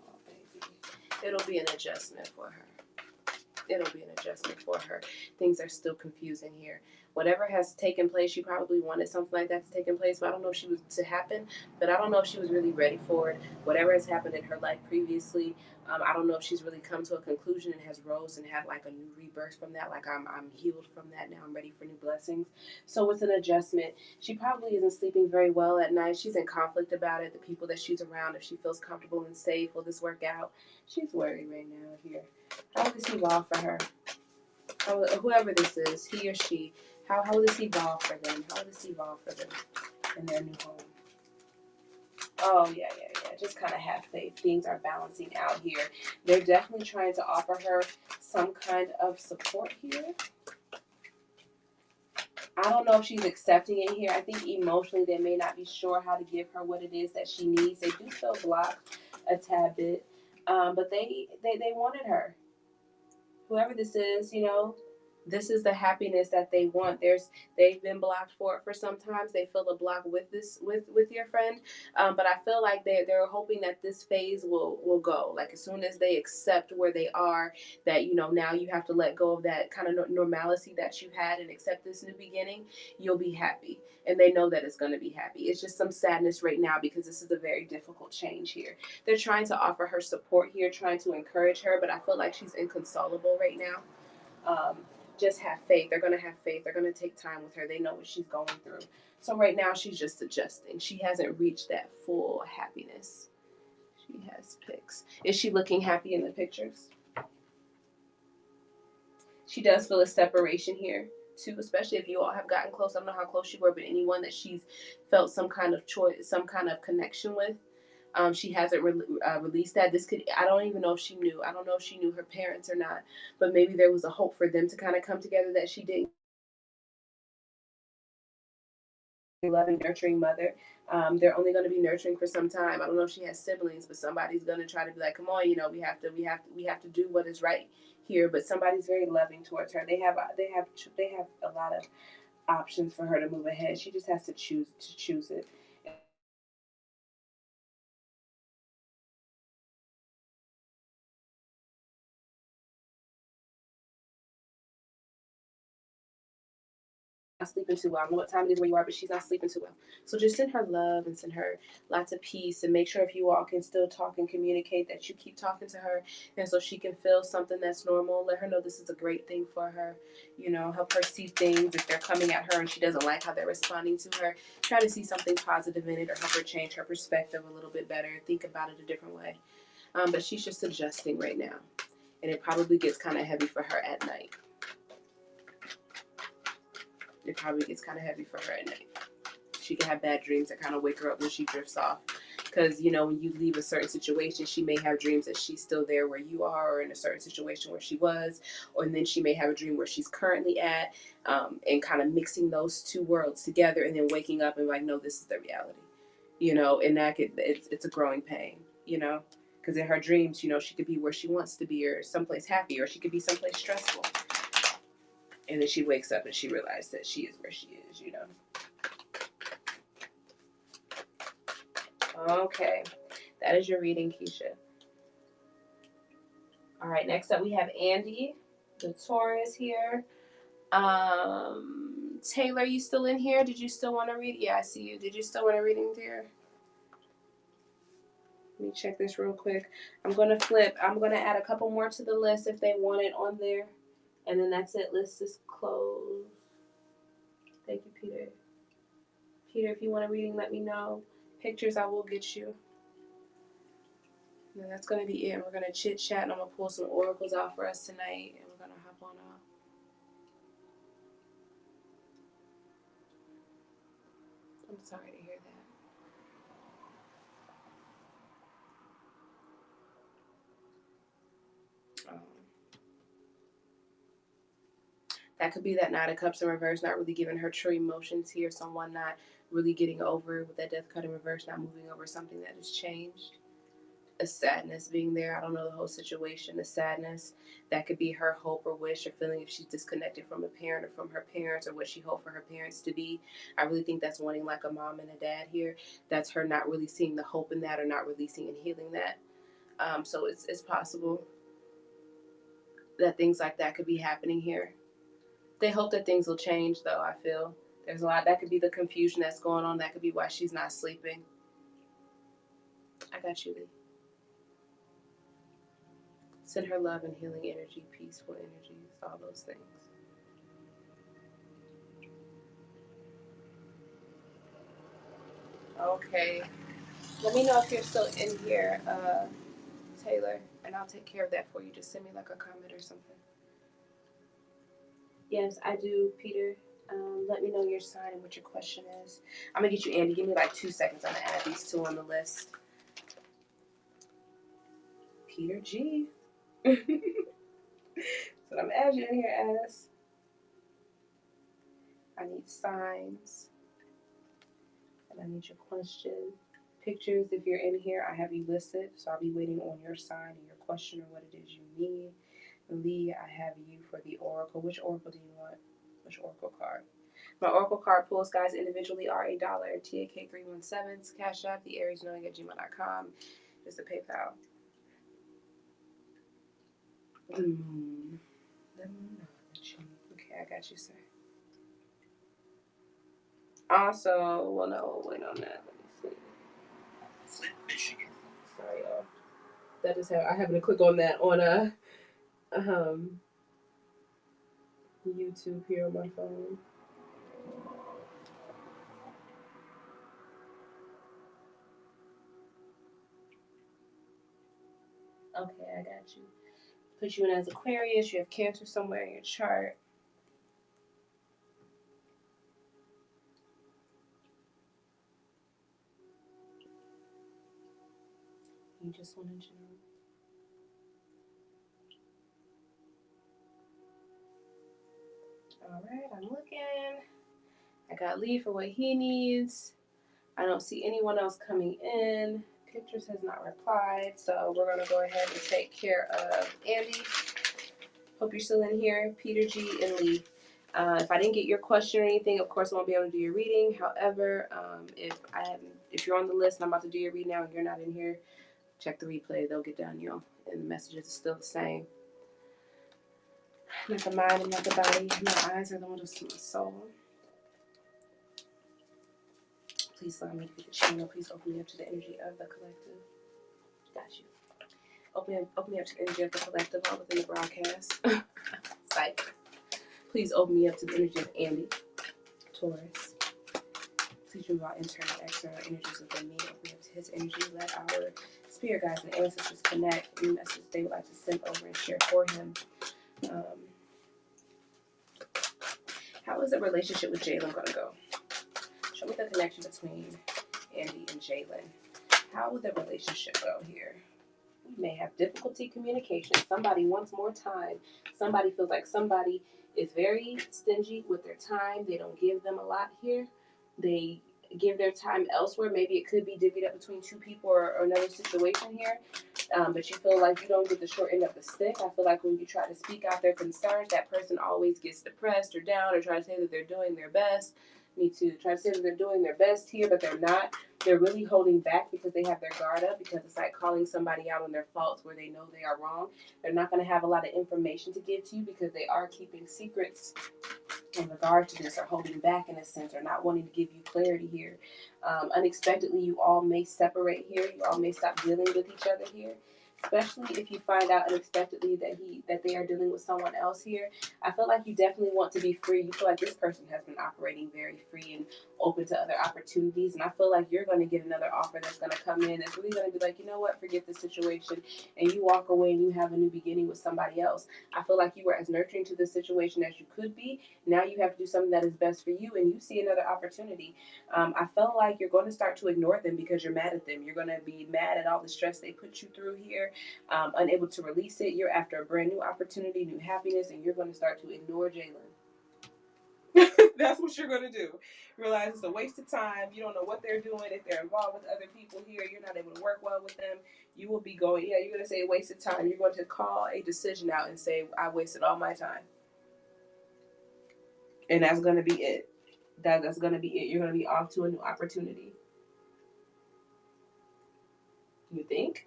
Oh, baby. It'll be an adjustment for her. It'll be an adjustment for her. Things are still confusing here. Whatever has taken place, she probably wanted something like that to take place, but I don't know if she was to happen, but I don't know if she was really ready for it. Whatever has happened in her life previously, I don't know if she's really come to a conclusion and has rose and had like a new rebirth from that. Like I'm healed from that now. I'm ready for new blessings. So it's an adjustment. She probably isn't sleeping very well at night. She's in conflict about it. The people that she's around, if she feels comfortable and safe, will this work out? She's worried right now here. How will this evolve for her? Whoever this is, he or she, how will this evolve for them? How will this evolve for them in their new home? Oh, yeah. Just kind of have faith. Things are balancing out here. They're definitely trying to offer her some kind of support here. I don't know if she's accepting it here. I think emotionally they may not be sure how to give her what it is that she needs. They do feel blocked a tad bit, but they wanted her. Whoever this is, this is the happiness that they want. They've been blocked for sometimes. They feel a block with your friend, but I feel like they're hoping that this phase will go. Like as soon as they accept where they are, that now you have to let go of that kind of normalcy that you had and accept this new beginning. You'll be happy, and they know that it's going to be happy. It's just some sadness right now because this is a very difficult change here. They're trying to offer her support here, trying to encourage her, but I feel like she's inconsolable right now. Just have faith. They're going to have faith. They're going to take time with her. They know what she's going through. So right now she's just adjusting. She hasn't reached that full happiness. She has pics. Is she looking happy in the pictures? She does feel a separation here too, especially if you all have gotten close. I don't know how close you were, but anyone that she's felt some kind of choice, some kind of connection with. She hasn't released that. I don't even know if she knew. I don't know if she knew her parents or not, but maybe there was a hope for them to kind of come together that she didn't. Loving, nurturing mother. They're only going to be nurturing for some time. I don't know if she has siblings, but somebody's going to try to be like, come on, we have to do what is right here. But somebody's very loving towards her. They have a lot of options for her to move ahead. She just has to choose it. not sleeping too well. I don't know what time it is where you are, but she's not sleeping too well. So just send her love and send her lots of peace, and make sure if you all can still talk and communicate that you keep talking to her, and so she can feel something that's normal. Let her know this is a great thing for her. You know, help her see things. If they're coming at her and she doesn't like how they're responding to her, try to see something positive in it, or help her change her perspective a little bit better. Think about it a different way. But she's just adjusting right now, and it probably gets kind of heavy for her at night. It probably gets kind of heavy for her at night. She can have bad dreams that kind of wake her up when she drifts off. Because, you know, when you leave a certain situation, she may have dreams that she's still there where you are, or in a certain situation where she was, and then she may have a dream where she's currently at, and kind of mixing those two worlds together, and then waking up and like, no, this is the reality, you know, and it's a growing pain, you know, because in her dreams, you know, she could be where she wants to be, or someplace happy, or she could be someplace stressful. And then she wakes up and she realizes that she is where she is, you know. Okay, that is your reading, Keisha. All right, next up we have Andy, the Taurus here. Taylor, you still in here? Did you still want to read? Yeah, I see you. Did you still want a reading, dear? Let me check this real quick. I'm going to flip. I'm going to add a couple more to the list if they want it on there. And then that's it. List is closed. Thank you, Peter. Peter, if you want a reading, let me know. Pictures, I will get you. And that's going to be it. We're going to chit chat, and I'm going to pull some oracles out for us tonight, and we're going to hop on off. I'm sorry to hear that. That could be that Knight of Cups in reverse, not really giving her true emotions here. Someone not really getting over with that Death card in reverse, not moving over something that has changed. A sadness being there. I don't know the whole situation. The sadness, that could be her hope or wish or feeling if she's disconnected from a parent or from her parents, or what she hoped for her parents to be. I really think that's wanting like a mom and a dad here. That's her not really seeing the hope in that, or not releasing and healing that. So it's possible that things like that could be happening here. They hope that things will change, though. I feel there's a lot. That could be the confusion that's going on. That could be why she's not sleeping. I got you, Lee. Send her love and healing energy, peaceful energies, all those things. Okay. Let me know if you're still in here, Taylor, and I'll take care of that for you. Just send me like a comment or something. Yes, I do, Peter. Let me know your sign and what your question is. I'm going to get you, Andy. Give me like 2 seconds. I'm going to add these two on the list. Peter G. That's what I'm adding in here as. I need signs. And I need your question. Pictures, if you're in here, I have you listed. So I'll be waiting on your sign and your question, or what it is you need. Lee, I have you for the oracle. Which oracle do you want? Which oracle card? My oracle card pulls, guys, individually are $1. TAK317's Cashapp, the Aries knowing at gmail.com. Just a PayPal. Okay, I got you, sir. Also, well, no, wait on that. Let me see. Michigan. Sorry, y'all. That just I happened to click on that on YouTube here on my phone. Okay, I got you. Put you in as Aquarius. You have Cancer somewhere in your chart. You just wanted to know. All right, I'm looking. I got Lee for what he needs. I don't see anyone else coming in. Pictures has not replied, so we're going to go ahead and take care of Andy. Hope you're still in here. Peter G. and Lee. If I didn't get your question or anything, of course I won't be able to do your reading. However, if you're on the list and I'm about to do your reading now and you're not in here, check the replay. They'll get down, you know, and the messages are still the same. Not the mind and not the body. My eyes are the one to see my soul. Please allow me to be the channel. Please open me up to the energy of the collective. Got you. Open me up to the energy of the collective all within the broadcast. Psych. Please open me up to the energy of Andy, Taurus. Please remove all internal and external energies within me. Open me up to his energy. Let our spirit guides and ancestors connect. Any message they would like to send over and share for him. How is the relationship with Jalen going to go? Show me the connection between Andy and Jalen. How would the relationship go here? We may have difficulty communication. Somebody wants more time. Somebody feels like somebody is very stingy with their time. They don't give them a lot here. They give their time elsewhere. Maybe it could be divvied up between two people or another situation here. But you feel like you don't get the short end of the stick. I feel like when you try to speak out their concerns, that person always gets depressed or down or try to say that they're doing their best. Me too. Try to say that they're doing their best here, but they're not. They're really holding back because they have their guard up, because it's like calling somebody out on their faults where they know they are wrong. They're not going to have a lot of information to give to you because they are keeping secrets in regard to this, or holding back in a sense, or not wanting to give you clarity here. Unexpectedly, you all may separate here. You all may stop dealing with each other here. Especially if you find out unexpectedly that they are dealing with someone else here. I feel like you definitely want to be free. You feel like this person has been operating very free and open to other opportunities. And I feel like you're going to get another offer that's going to come in that's really going to be like, you know what, forget this situation. And you walk away and you have a new beginning with somebody else. I feel like you were as nurturing to this situation as you could be. Now you have to do something that is best for you, and you see another opportunity. I felt like you're going to start to ignore them because you're mad at them. You're going to be mad at all the stress they put you through here. Unable to release it. You're after a brand new opportunity, new happiness, and you're going to start to ignore Jalen. That's what you're going to do. Realize it's a waste of time. You don't know what they're doing. If they're involved with other people here, you're not able to work well with them. You will be going, you're going to say waste of time. You're going to call a decision out and say, I wasted all my time. And that's going to be it. That's going to be it. You're going to be off to a new opportunity. You think?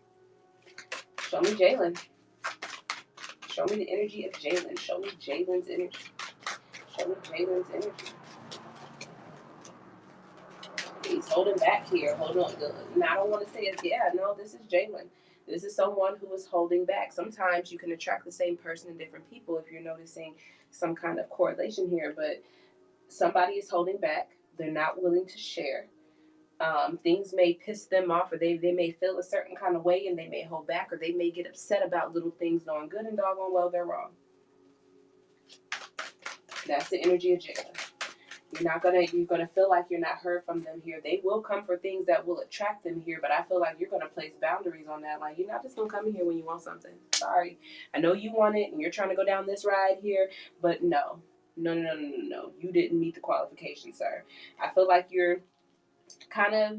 Show me Jalen. Show me the energy of Jalen. Show me Jalen's energy. Show me Jalen's energy. He's holding back here. Hold on. And I don't want to say it. Yeah, no, this is Jalen. This is someone who is holding back. Sometimes you can attract the same person in different people if you're noticing some kind of correlation here. But somebody is holding back. They're not willing to share. Things may piss them off, or they may feel a certain kind of way and they may hold back, or they may get upset about little things knowing good and doggone well they're wrong. That's the energy of Jalen. You're gonna feel like you're not heard from them here. They will come for things that will attract them here, but I feel like you're gonna place boundaries on that. Like, you're not just gonna come in here when you want something. Sorry. I know you want it and you're trying to go down this ride here, but no. You didn't meet the qualifications, sir. I feel like you're kind of,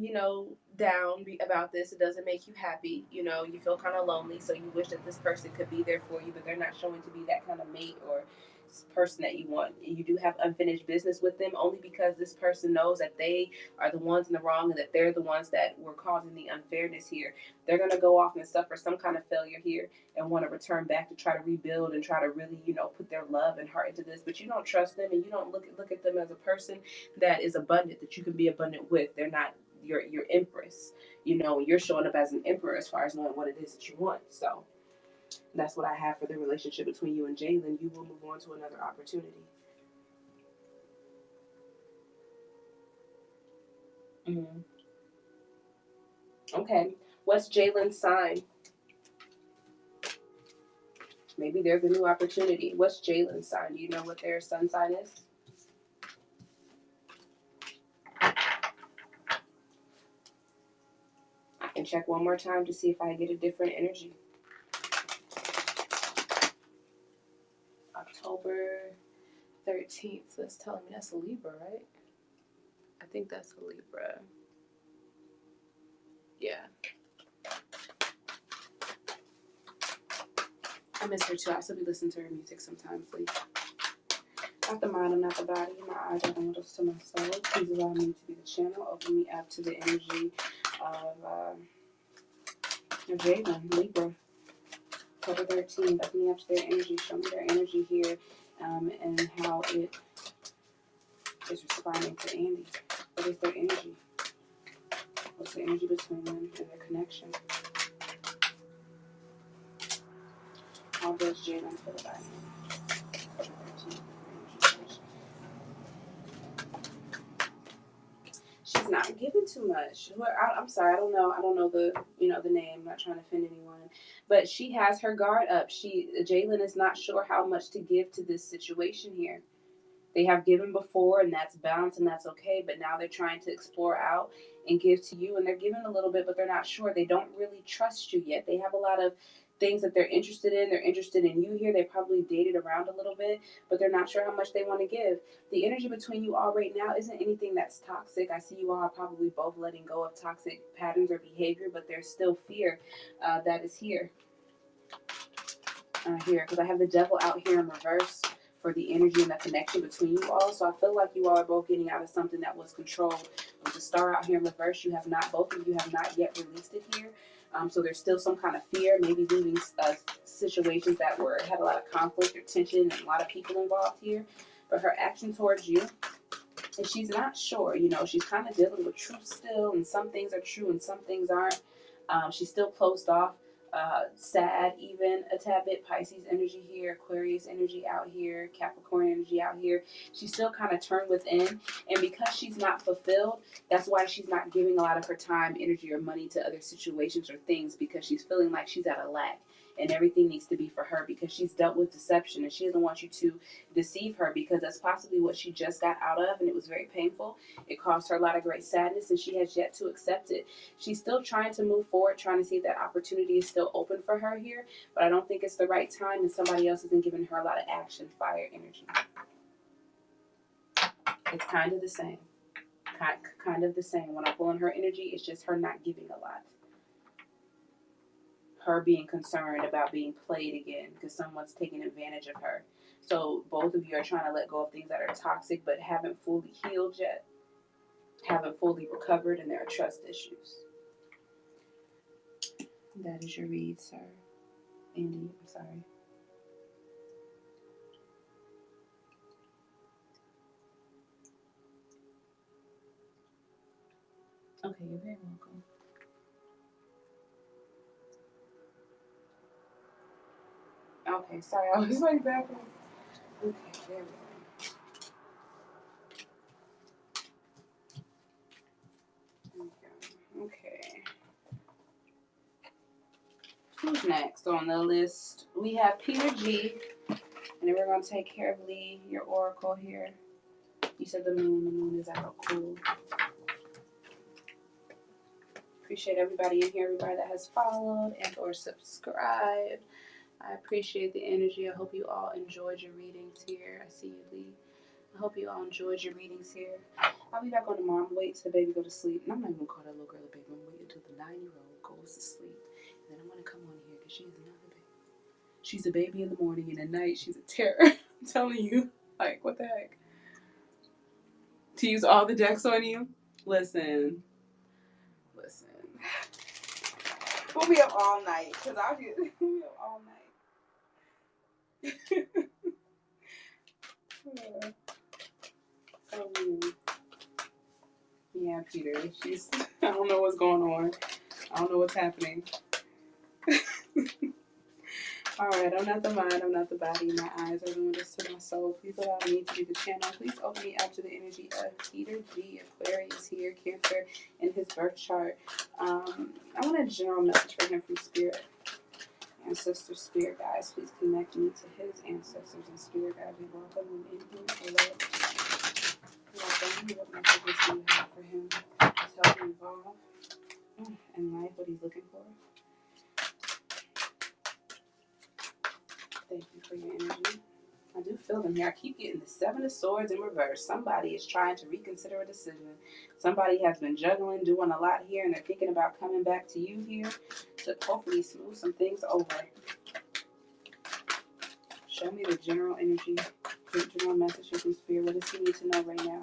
down about this. It doesn't make you happy. You feel kind of lonely, so you wish that this person could be there for you, but they're not showing to be that kind of mate or person that you want. You do have unfinished business with them, only because this person knows that they are the ones in the wrong and that they're the ones that were causing the unfairness here. They're going to go off and suffer some kind of failure here and want to return back to try to rebuild and try to really, put their love and heart into this. But you don't trust them, and you don't look at them as a person that is abundant, that you can be abundant with. They're not your empress. You're showing up as an emperor as far as knowing what it is that you want. So that's what I have for the relationship between you and Jalen. You will move on to another opportunity. Okay. What's Jalen's sign? Maybe there's a new opportunity. What's Jalen's sign? Do you know what their sun sign is? I can check one more time to see if I get a different energy. October 13th. That's telling me that's a Libra, right? I think that's a Libra. Yeah. I miss her too. I still be listening to her music sometimes. Not the mind, not the body. My eyes are windows to my soul. Please allow me to be the channel. Open me up to the energy of Jalen, Libra. October 13th. Open me up to their energy. Show me their energy here, and how it is responding to Andy. What is their energy? What's the energy between them and their connection? How does Jalen feel about him? She's not giving too much. I'm sorry, I don't know the the name. I'm not trying to offend anyone, but she has her guard up. Jalen is not sure how much to give to this situation here. They have given before, and that's balanced, and that's okay. But now they're trying to explore out and give to you, and they're giving a little bit, but they're not sure. They don't really trust you yet. They have a lot of things that they're interested in. They're interested in you here. They probably dated around a little bit, but they're not sure how much they want to give. The energy between you all right now isn't anything that's toxic. I see you all are probably both letting go of toxic patterns or behavior, but there's still fear that is here. Here, because I have the devil out here in reverse for the energy and the connection between you all. So I feel like you all are both getting out of something that was controlled. With the star out here in reverse, both of you have not yet released it here. So there's still some kind of fear, maybe leaving situations that had a lot of conflict or tension and a lot of people involved here. But her action towards you, and she's not sure, she's kind of dealing with truth still, and some things are true and some things aren't. She's still closed off. Sad, even a tad bit. Pisces energy here, Aquarius energy out here, Capricorn energy out here. She's still kind of turned within, and because she's not fulfilled, that's why she's not giving a lot of her time, energy, or money to other situations or things, because she's feeling like she's at a lack. And everything needs to be for her because she's dealt with deception and she doesn't want you to deceive her, because that's possibly what she just got out of, and it was very painful. It caused her a lot of great sadness and she has yet to accept it. She's still trying to move forward, trying to see if that opportunity is still open for her here, but I don't think it's the right time, and somebody else isn't giving her a lot of action, fire energy. It's kind of the same. Kind of the same. When I pull in her energy, it's just her not giving a lot. Her being concerned about being played again because someone's taking advantage of her. So both of you are trying to let go of things that are toxic but haven't fully healed yet, haven't fully recovered, and there are trust issues. That is your read, sir. Andy, I'm sorry. Okay, you're very welcome. Okay, sorry, I was like that. Okay, there we go. Okay. Who's next on the list? We have Peter G. And then we're going to take care of Lee, your oracle here. You said the moon is out. Cool. Appreciate everybody in here, everybody that has followed and or subscribed. I appreciate the energy. I hope you all enjoyed your readings here. I see you, Lee. I hope you all enjoyed your readings here. I'll be back on tomorrow. I'm waiting till the baby go to sleep. And I'm not even going to call that little girl a baby. I'm waiting until the 9-year-old goes to sleep. And then I'm going to come on here because she is another baby. She's a baby in the morning, and at night she's a terror. I'm telling you. Like, what the heck? To use all the decks on you? Listen. We'll be up all night, because I'll be up all night. Yeah, Peter. I don't know what's going on. I don't know what's happening. Alright, I'm not the mind, I'm not the body. My eyes are doing this to my soul. Please allow me to be the channel. Please open me up to the energy of Peter G. Aquarius here, Cancer, in his birth chart. I want a general message for him from Spirit. Ancestor, Spirit guides, please connect me to his ancestors and Spirit guides. We welcome him in here. Hello. Welcome. What messages do you have for him to help him evolve in life, what he's looking for? Thank you for your energy. I do feel them here. I keep getting the 7 of Swords in reverse. Somebody is trying to reconsider a decision. Somebody has been juggling, doing a lot here, and they're thinking about coming back to you here to hopefully smooth some things over. Show me the general energy, the general message from Spirit. What does he need to know right now?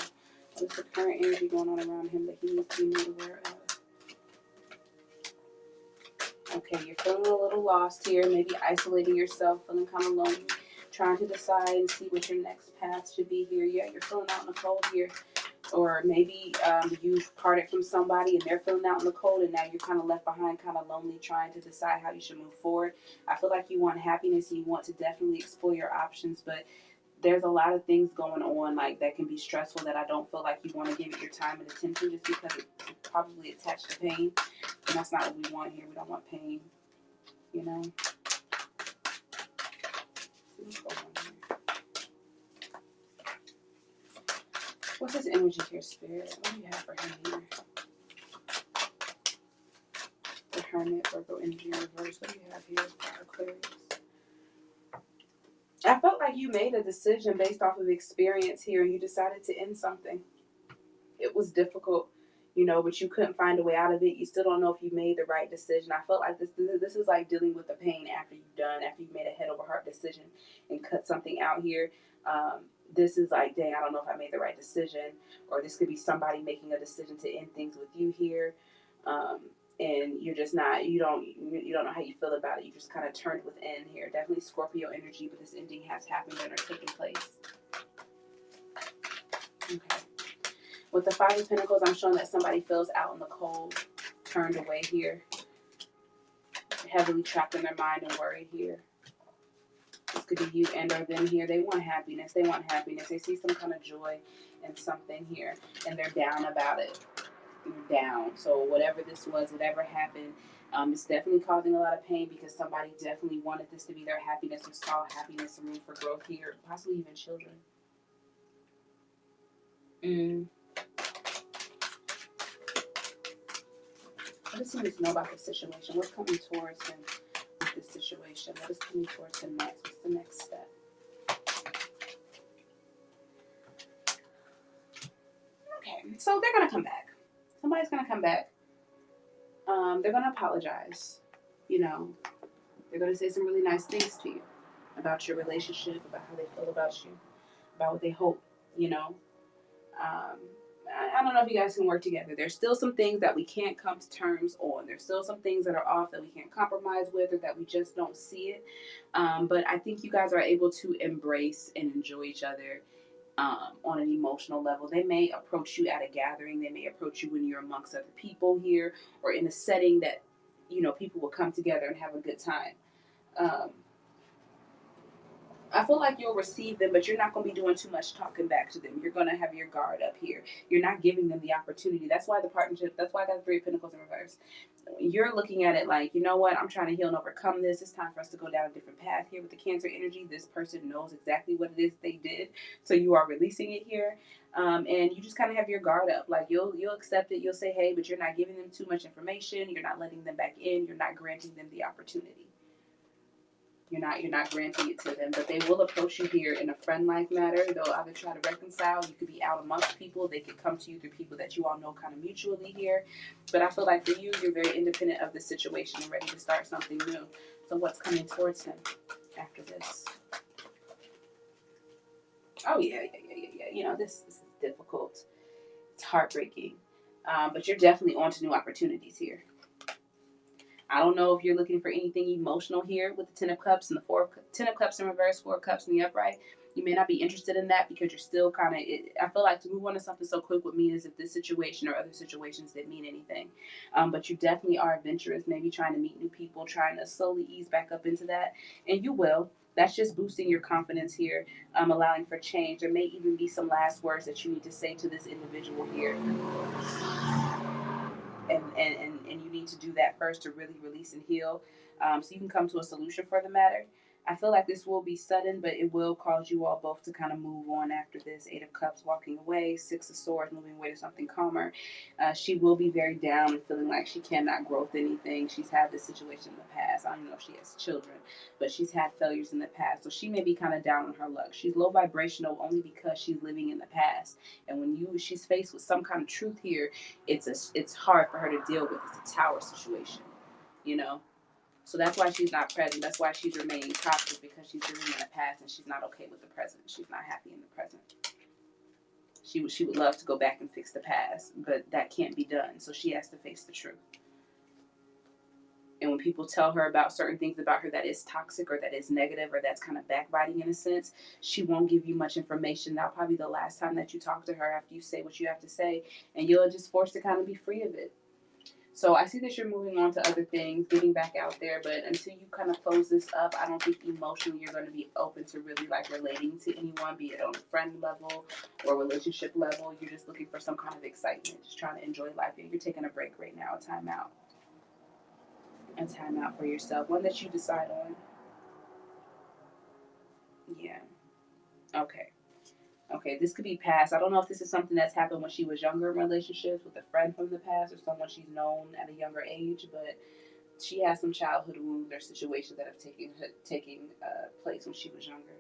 What is the current energy going on around him that he needs to be made aware of? Okay, you're feeling a little lost here, maybe isolating yourself, feeling kind of lonely, trying to decide and see what your next path should be here. Yeah, you're feeling out in the cold here. Or maybe you've parted from somebody and they're feeling out in the cold, and now you're kind of left behind, kind of lonely, trying to decide how you should move forward. I feel like you want happiness and you want to definitely explore your options, but there's a lot of things going on like that can be stressful that I don't feel like you want to give it your time and attention, just because it's probably attached to pain, and that's not what we want here. We don't want pain, you know. What's going on here? What's his energy here, Spirit? What do you have for him here? The Hermit, Virgo energy reverse. What do you have here for Aquarius? I felt like you made a decision based off of experience here, and you decided to end something. It was difficult, you know, but you couldn't find a way out of it. You still don't know if you made the right decision. I felt like this is like dealing with the pain after you've made a head over heart decision and cut something out here. This is like, dang, I don't know if I made the right decision, or this could be somebody making a decision to end things with you here. And you're just not, you don't know how you feel about it. You just kind of turned within here. Definitely Scorpio energy, but this ending has happened and are taking place. Okay. With the Five of Pentacles, I'm showing that somebody feels out in the cold, turned away here, heavily trapped in their mind and worried here. This could be you and or them here. They want happiness. They want happiness. They see some kind of joy in something here, and they're down about it. You're down. So whatever this was, whatever happened, it's definitely causing a lot of pain, because somebody definitely wanted this to be their happiness, or saw happiness and room for growth here, possibly even children. What does he need to know about this situation? What's coming towards him with this situation? What is coming towards him next? What's the next step? Okay, so they're going to come back. Somebody's going to come back. They're going to apologize. You know, they're going to say some really nice things to you about your relationship, about how they feel about you, about what they hope, you know. I don't know if you guys can work together. There's still some things that we can't come to terms on. There's still some things that are off that we can't compromise with, or that we just don't see it. But I think you guys are able to embrace and enjoy each other on an emotional level. They may approach you at a gathering. They may approach you when you're amongst other people here, or in a setting that, you know, people will come together and have a good time. I feel like you'll receive them, but you're not going to be doing too much talking back to them. You're going to have your guard up here. You're not giving them the opportunity. That's why the partnership, that's why I got the Three of Pentacles in reverse. You're looking at it like, you know what, I'm trying to heal and overcome this. It's time for us to go down a different path here with the Cancer energy. This person knows exactly what it is they did. So you are releasing it here. And you just kind of have your guard up. Like you'll accept it. You'll say, hey, but you're not giving them too much information. You're not letting them back in. You're not granting them the opportunity. You're not granting it to them, but they will approach you here in a friend-like manner. They'll either try to reconcile. You could be out amongst people. They could come to you through people that you all know kind of mutually here. But I feel like for you, you're very independent of the situation and ready to start something new. So what's coming towards him after this? Oh, yeah. You know, this is difficult. It's heartbreaking. But you're definitely on to new opportunities here. I don't know if you're looking for anything emotional here with the Ten of Cups and the Ten of Cups in reverse, Four of Cups in the upright. You may not be interested in that because you're still kind of, I feel like to move on to something so quick would mean as if this situation or other situations didn't mean anything. But you definitely are adventurous, maybe trying to meet new people, trying to slowly ease back up into that. And you will. That's just boosting your confidence here, allowing for change. There may even be some last words that you need to say to this individual here. And you need to do that first to really release and heal, so you can come to a solution for the matter. I feel like this will be sudden, but it will cause you all both to kind of move on after this. Eight of Cups walking away, Six of Swords moving away to something calmer. She will be very down and feeling like she cannot growth anything. She's had this situation in the past. I don't even know if she has children, but she's had failures in the past. So she may be kind of down on her luck. She's low vibrational only because she's living in the past. And when she's faced with some kind of truth here, it's hard for her to deal with. It's a tower situation, you know. So that's why she's not present. That's why she's remaining toxic, because she's living in the past and she's not okay with the present. She's not happy in the present. She would love to go back and fix the past, but that can't be done. So she has to face the truth. And when when people tell her about certain things about her that is toxic or that is negative or that's kind of backbiting in a sense, she won't give you much information. That'll probably be the last time that you talk to her after you say what you have to say, and you're just forced to kind of be free of it. So I see that you're moving on to other things, getting back out there, but until you kind of close this up, I don't think emotionally you're going to be open to really like relating to anyone, be it on a friend level or relationship level. You're just looking for some kind of excitement, just trying to enjoy life. You're taking a break right now, a time out. A time out for yourself, one that you decide on. Yeah. Okay. Okay, this could be past. I don't know if this is something that's happened when she was younger in relationships with a friend from the past or someone she's known at a younger age, but she has some childhood wounds or situations that have taken place when she was younger.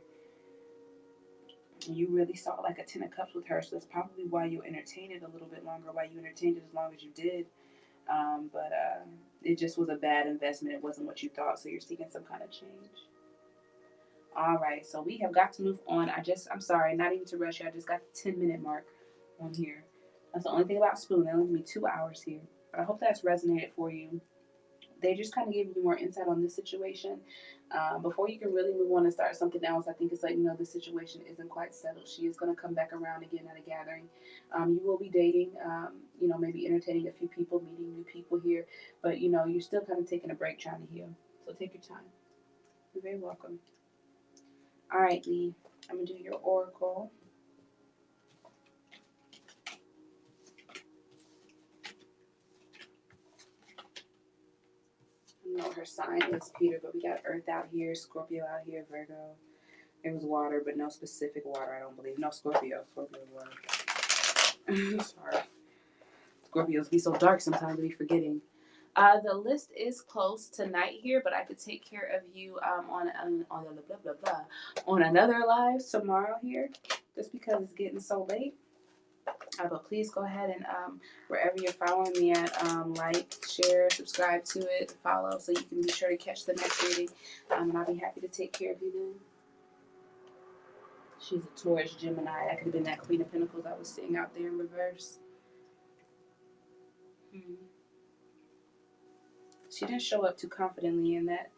And you really saw like a 10 of cups with her, so that's probably why you entertained it a little bit longer, why you entertained it as long as you did. But it just was a bad investment. It wasn't what you thought, so you're seeking some kind of change. All right, so we have got to move on. I'm sorry, not even to rush you. I just got the 10-minute mark on here. That's the only thing about Spoon. They only give me 2 hours here. But I hope that's resonated for you. They just kind of gave you more insight on this situation. Before you can really move on and start something else, I think it's like, the situation isn't quite settled. She is going to come back around again at a gathering. You will be dating, maybe entertaining a few people, meeting new people here. But, you're still kind of taking a break trying to heal. So take your time. You're very welcome. All right, Lee. I'm going to do your oracle. I know her sign is Peter, but we got Earth out here, Scorpio out here, Virgo. It was water, but no specific water, I don't believe. No, Scorpio. Scorpio water. Sorry. Scorpios be so dark sometimes we be forgetting. The list is close tonight here, but I could take care of you on blah, blah, blah, on another live tomorrow here, just because it's getting so late. But please go ahead and wherever you're following me at, like, share, subscribe to it, follow, so you can be sure to catch the next reading. And I'll be happy to take care of you then. She's a Taurus Gemini. That could have been that Queen of Pentacles I was seeing out there in reverse. She didn't show up too confidently in that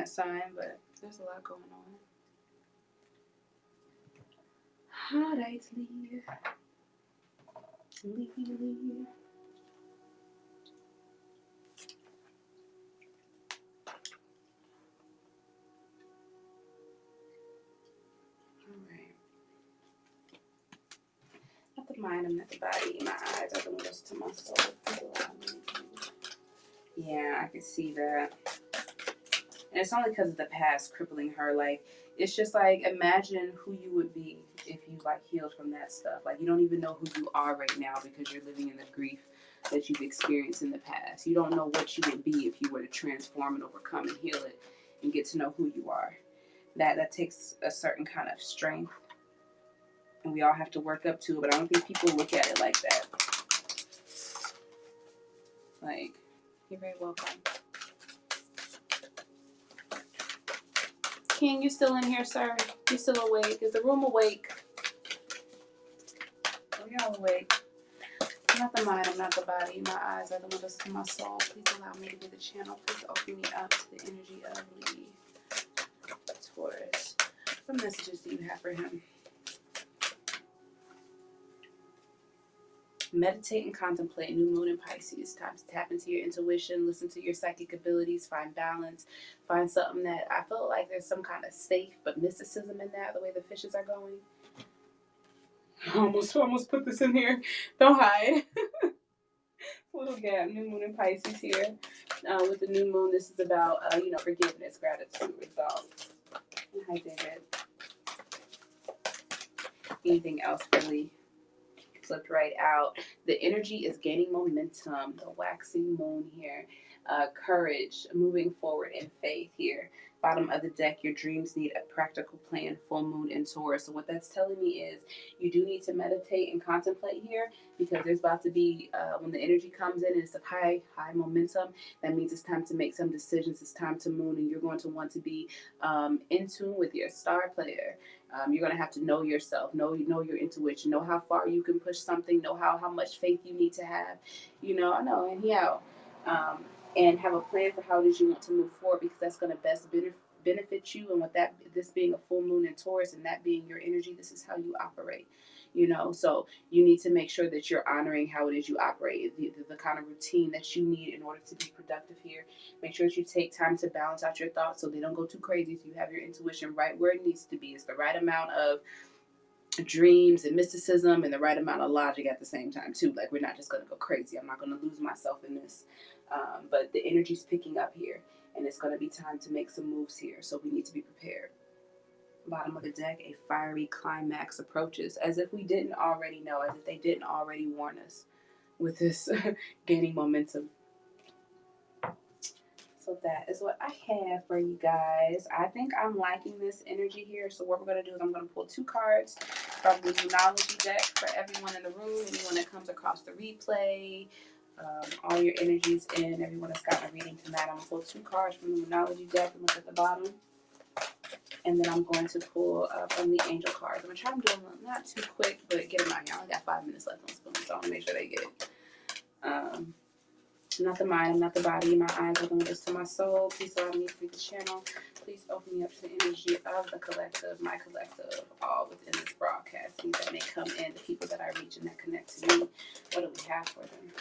sign, but there's a lot going on. All right, Lee. Alright. Not the mind, I'm not the body. My eyes are the windows to my soul. Yeah, I can see that. And it's only because of the past crippling her. Like, it's just like, imagine who you would be if you like healed from that stuff. Like, you don't even know who you are right now because you're living in the grief that you've experienced in the past. You don't know what you would be if you were to transform and overcome and heal it and get to know who you are. That takes a certain kind of strength, and we all have to work up to it, but I don't think people look at it like that. Like, you're very welcome. King, you still in here, sir? You still awake? Is the room awake? Are y'all awake? I'm not the mind, I'm not the body. My eyes are the windows to my soul. Please allow me to be the channel. Please open me up to the energy of Lee. Taurus. What messages do you have for him? Meditate and contemplate. New moon in Pisces. Time to tap into your intuition, listen to your psychic abilities, find balance, find something that I feel like there's some kind of safe but mysticism in that, the way the fishes are going. I almost put this in here. Don't hide. Little gap. New moon in Pisces here. With the new moon, this is about forgiveness, gratitude, resolve. Hi, David. Anything else really? Flipped right out. The energy is gaining momentum. The waxing moon here. Courage, moving forward in faith here. Bottom of the deck, your dreams need a practical plan. Full moon in Taurus. So what that's telling me is you do need to meditate and contemplate here, because there's about to be, when the energy comes in and it's a high momentum, that means it's time to make some decisions. It's time to moon, and you're going to want to be in tune with your star player. You're going to have to know yourself, know your intuition, know how far you can push something, know how much faith you need to have, I know, and and have a plan for how it is you want to move forward, because that's going to best benefit you. And with that, this being a full moon in Taurus and that being your energy, this is how you operate. So you need to make sure that you're honoring how it is you operate, the kind of routine that you need in order to be productive here. Make sure that you take time to balance out your thoughts so they don't go too crazy, so you have your intuition right where it needs to be. It's the right amount of dreams and mysticism and the right amount of logic at the same time too. Like, we're not just going to go crazy. I'm not going to lose myself in this. But the energy's picking up here, and it's going to be time to make some moves here, so we need to be prepared. Bottom of the deck, a fiery climax approaches, as if we didn't already know, as if they didn't already warn us with this gaining momentum. So that is what I have for you guys. I think I'm liking this energy here. So what we're going to do is I'm going to pull 2 cards from the Moonology deck for everyone in the room, anyone that comes across the replay, all your energies in, everyone that's gotten a reading tonight. I'm going to pull 2 cards from the Moonology deck and look at the bottom. And then I'm going to pull from the angel cards. I'm going to try to do them not too quick, but get them out here. I only got 5 minutes left on Spoon, so I want to make sure they get it. Not the mind, not the body. My eyes are going just to my soul. Please allow me to read the channel. Please open me up to the energy of the collective, my collective, all within this broadcast. Things that may come in, the people that I reach and that connect to me. What do we have for them?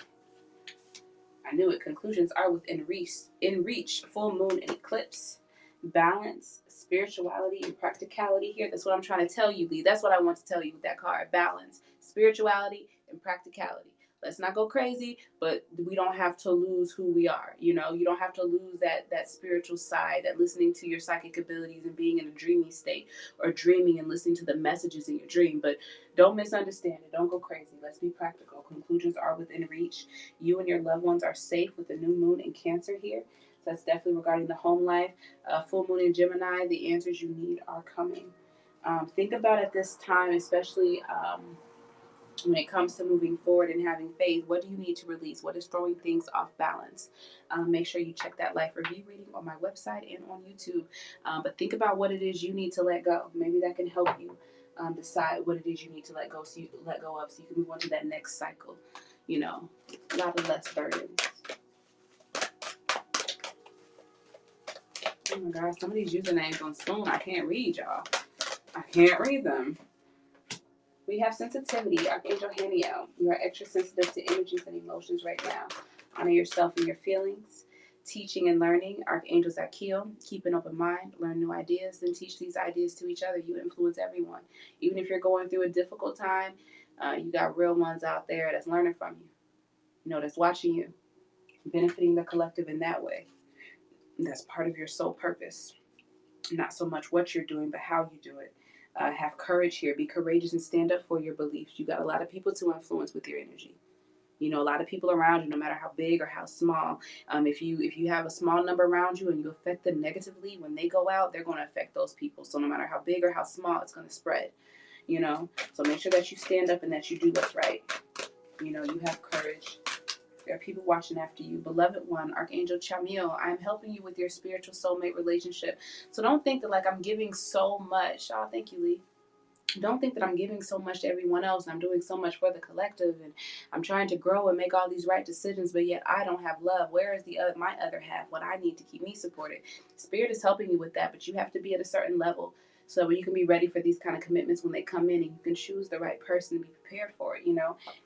I knew it. Conclusions are within reach. In reach, full moon and eclipse, balance, spirituality, and practicality here. That's what I'm trying to tell you, Lee. That's what I want to tell you with that card. Balance, spirituality, and practicality. Let's not go crazy, but we don't have to lose who we are. You don't have to lose that spiritual side, that listening to your psychic abilities and being in a dreamy state, or dreaming and listening to the messages in your dream. But don't misunderstand it. Don't go crazy. Let's be practical. Conclusions are within reach. You and your loved ones are safe with the new moon in Cancer here. So that's definitely regarding the home life. Full moon in Gemini, the answers you need are coming. Think about at this time, especially when it comes to moving forward and having faith, what do you need to release? What is throwing things off balance? Make sure you check that life review reading on my website and on YouTube. But think about what it is you need to let go. Maybe that can help you decide what it is you need to let go, so you let go of, so you can move on to that next cycle. A lot of less burdens. Oh my God, some of these usernames on Spoon, I can't read, y'all. I can't read them. We have sensitivity, Archangel Haniel. You are extra sensitive to energies and emotions right now. Honor yourself and your feelings. Teaching and learning, Archangel Zakiel. Keep an open mind, learn new ideas, and teach these ideas to each other. You influence everyone. Even if you're going through a difficult time, you got real ones out there that's learning from you. That's watching you, benefiting the collective in that way. That's part of your soul purpose. Not so much what you're doing, but how you do it. Have courage here. Be courageous and stand up for your beliefs. You got a lot of people to influence with your energy. A lot of people around you, no matter how big or how small. If you have a small number around you and you affect them negatively, when they go out, they're going to affect those people. So no matter how big or how small, it's going to spread. So make sure that you stand up and that you do what's right. You have courage. There are people watching after you. Beloved one, Archangel Chamiel, I'm helping you with your spiritual soulmate relationship. So don't think that I'm giving so much. Oh, thank you, Lee. Don't think that I'm giving so much to everyone else. I'm doing so much for the collective, and I'm trying to grow and make all these right decisions, but yet I don't have love. Where is my other half? What I need to keep me supported? Spirit is helping you with that, but you have to be at a certain level so you can be ready for these kind of commitments when they come in, and you can choose the right person to be prepared for it.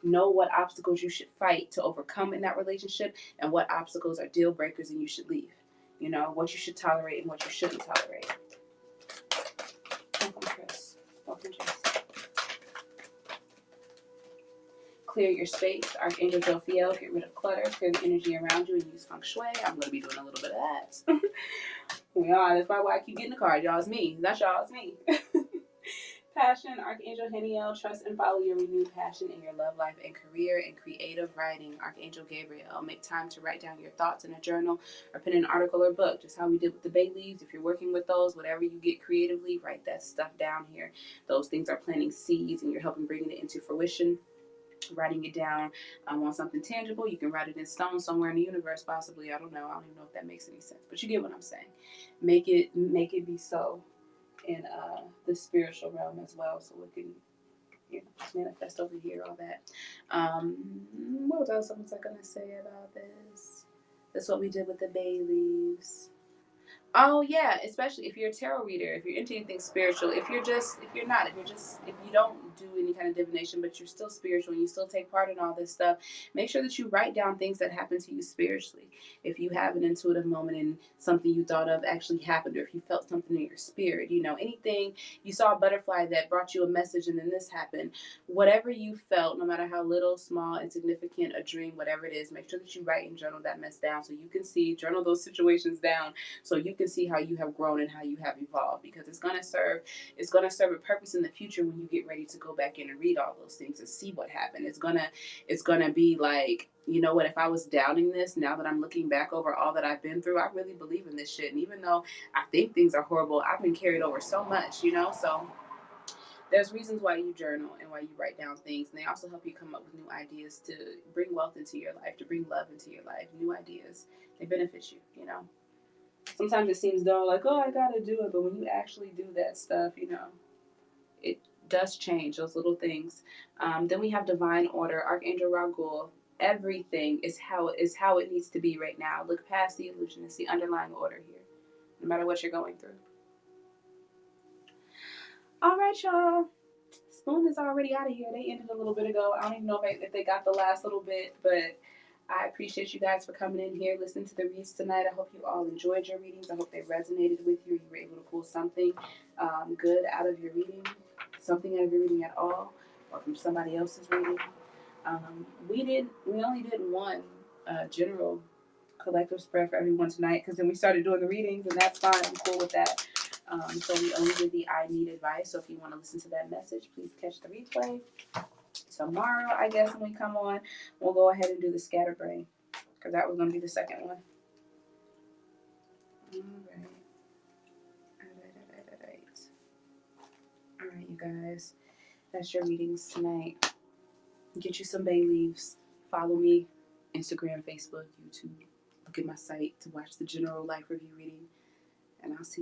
Know what obstacles you should fight to overcome in that relationship, and what obstacles are deal breakers and you should leave. What you should tolerate and what you shouldn't tolerate. Welcome, Chris. Welcome, Jess. Clear your space. Archangel Jophiel, get rid of clutter, clear the energy around you, and use feng shui. I'm going to be doing a little bit of that. That's probably why I keep getting the card. Y'all, it's me. Not y'all, it's me. Passion, Archangel Haniel, trust and follow your renewed passion in your love life and career and creative writing. Archangel Gabriel, make time to write down your thoughts in a journal or pen an article or book, just how we did with the bay leaves. If you're working with those, whatever you get creatively, write that stuff down here. Those things are planting seeds and you're helping bringing it into fruition. Writing it down on something tangible. You can write it in stone somewhere in the universe, possibly. I don't know. I don't even know if that makes any sense, but you get what I'm saying. Make it be so in the spiritual realm as well, so we can manifest over here, all that. What else was I going to say about this? That's what we did with the bay leaves. Oh yeah, especially if you're a tarot reader, if you're into anything spiritual, if you don't do any kind of divination, but you're still spiritual and you still take part in all this stuff, make sure that you write down things that happen to you spiritually. If you have an intuitive moment and something you thought of actually happened, or if you felt something in your spirit, anything, you saw a butterfly that brought you a message and then this happened, whatever you felt, no matter how little, small, insignificant, a dream, whatever it is, make sure that you write and journal that mess down so you can journal those situations down so you can see how you have grown and how you have evolved, because it's going to serve a purpose in the future when you get ready to go back in and read all those things and see what happened. It's going to be like, you know what, if I was doubting this, now that I'm looking back over all that I've been through, I really believe in this shit. And even though I think things are horrible, I've been carried over so much, so there's reasons why you journal and why you write down things, and they also help you come up with new ideas to bring wealth into your life, to bring love into your life. New ideas, they benefit you. Sometimes it seems dull, like, oh, I gotta do it, but when you actually do that stuff, it does change those little things. Then we have divine order, Archangel Raguel. Everything is how it needs to be right now. Look past the illusion. It's the underlying order here, no matter what you're going through. All right, y'all. Spoon is already out of here. They ended a little bit ago. I don't even know if they got the last little bit, but I appreciate you guys for coming in here, listening to the reads tonight. I hope you all enjoyed your readings. I hope they resonated with you. You were able to pull something good out of your reading, something out of your reading at all, or from somebody else's reading. We only did one general collective spread for everyone tonight, because then we started doing the readings, and that's fine. I'm cool with that. So we only did the I need advice. So if you want to listen to that message, please catch the replay. Tomorrow, I guess, when we come on, we'll go ahead and do the scatterbrain, because that was going to be the second one. All right, you guys. That's your readings tonight. Get you some bay leaves. Follow me, Instagram, Facebook, YouTube. Look at my site to watch the general life review reading. And I'll see y'all.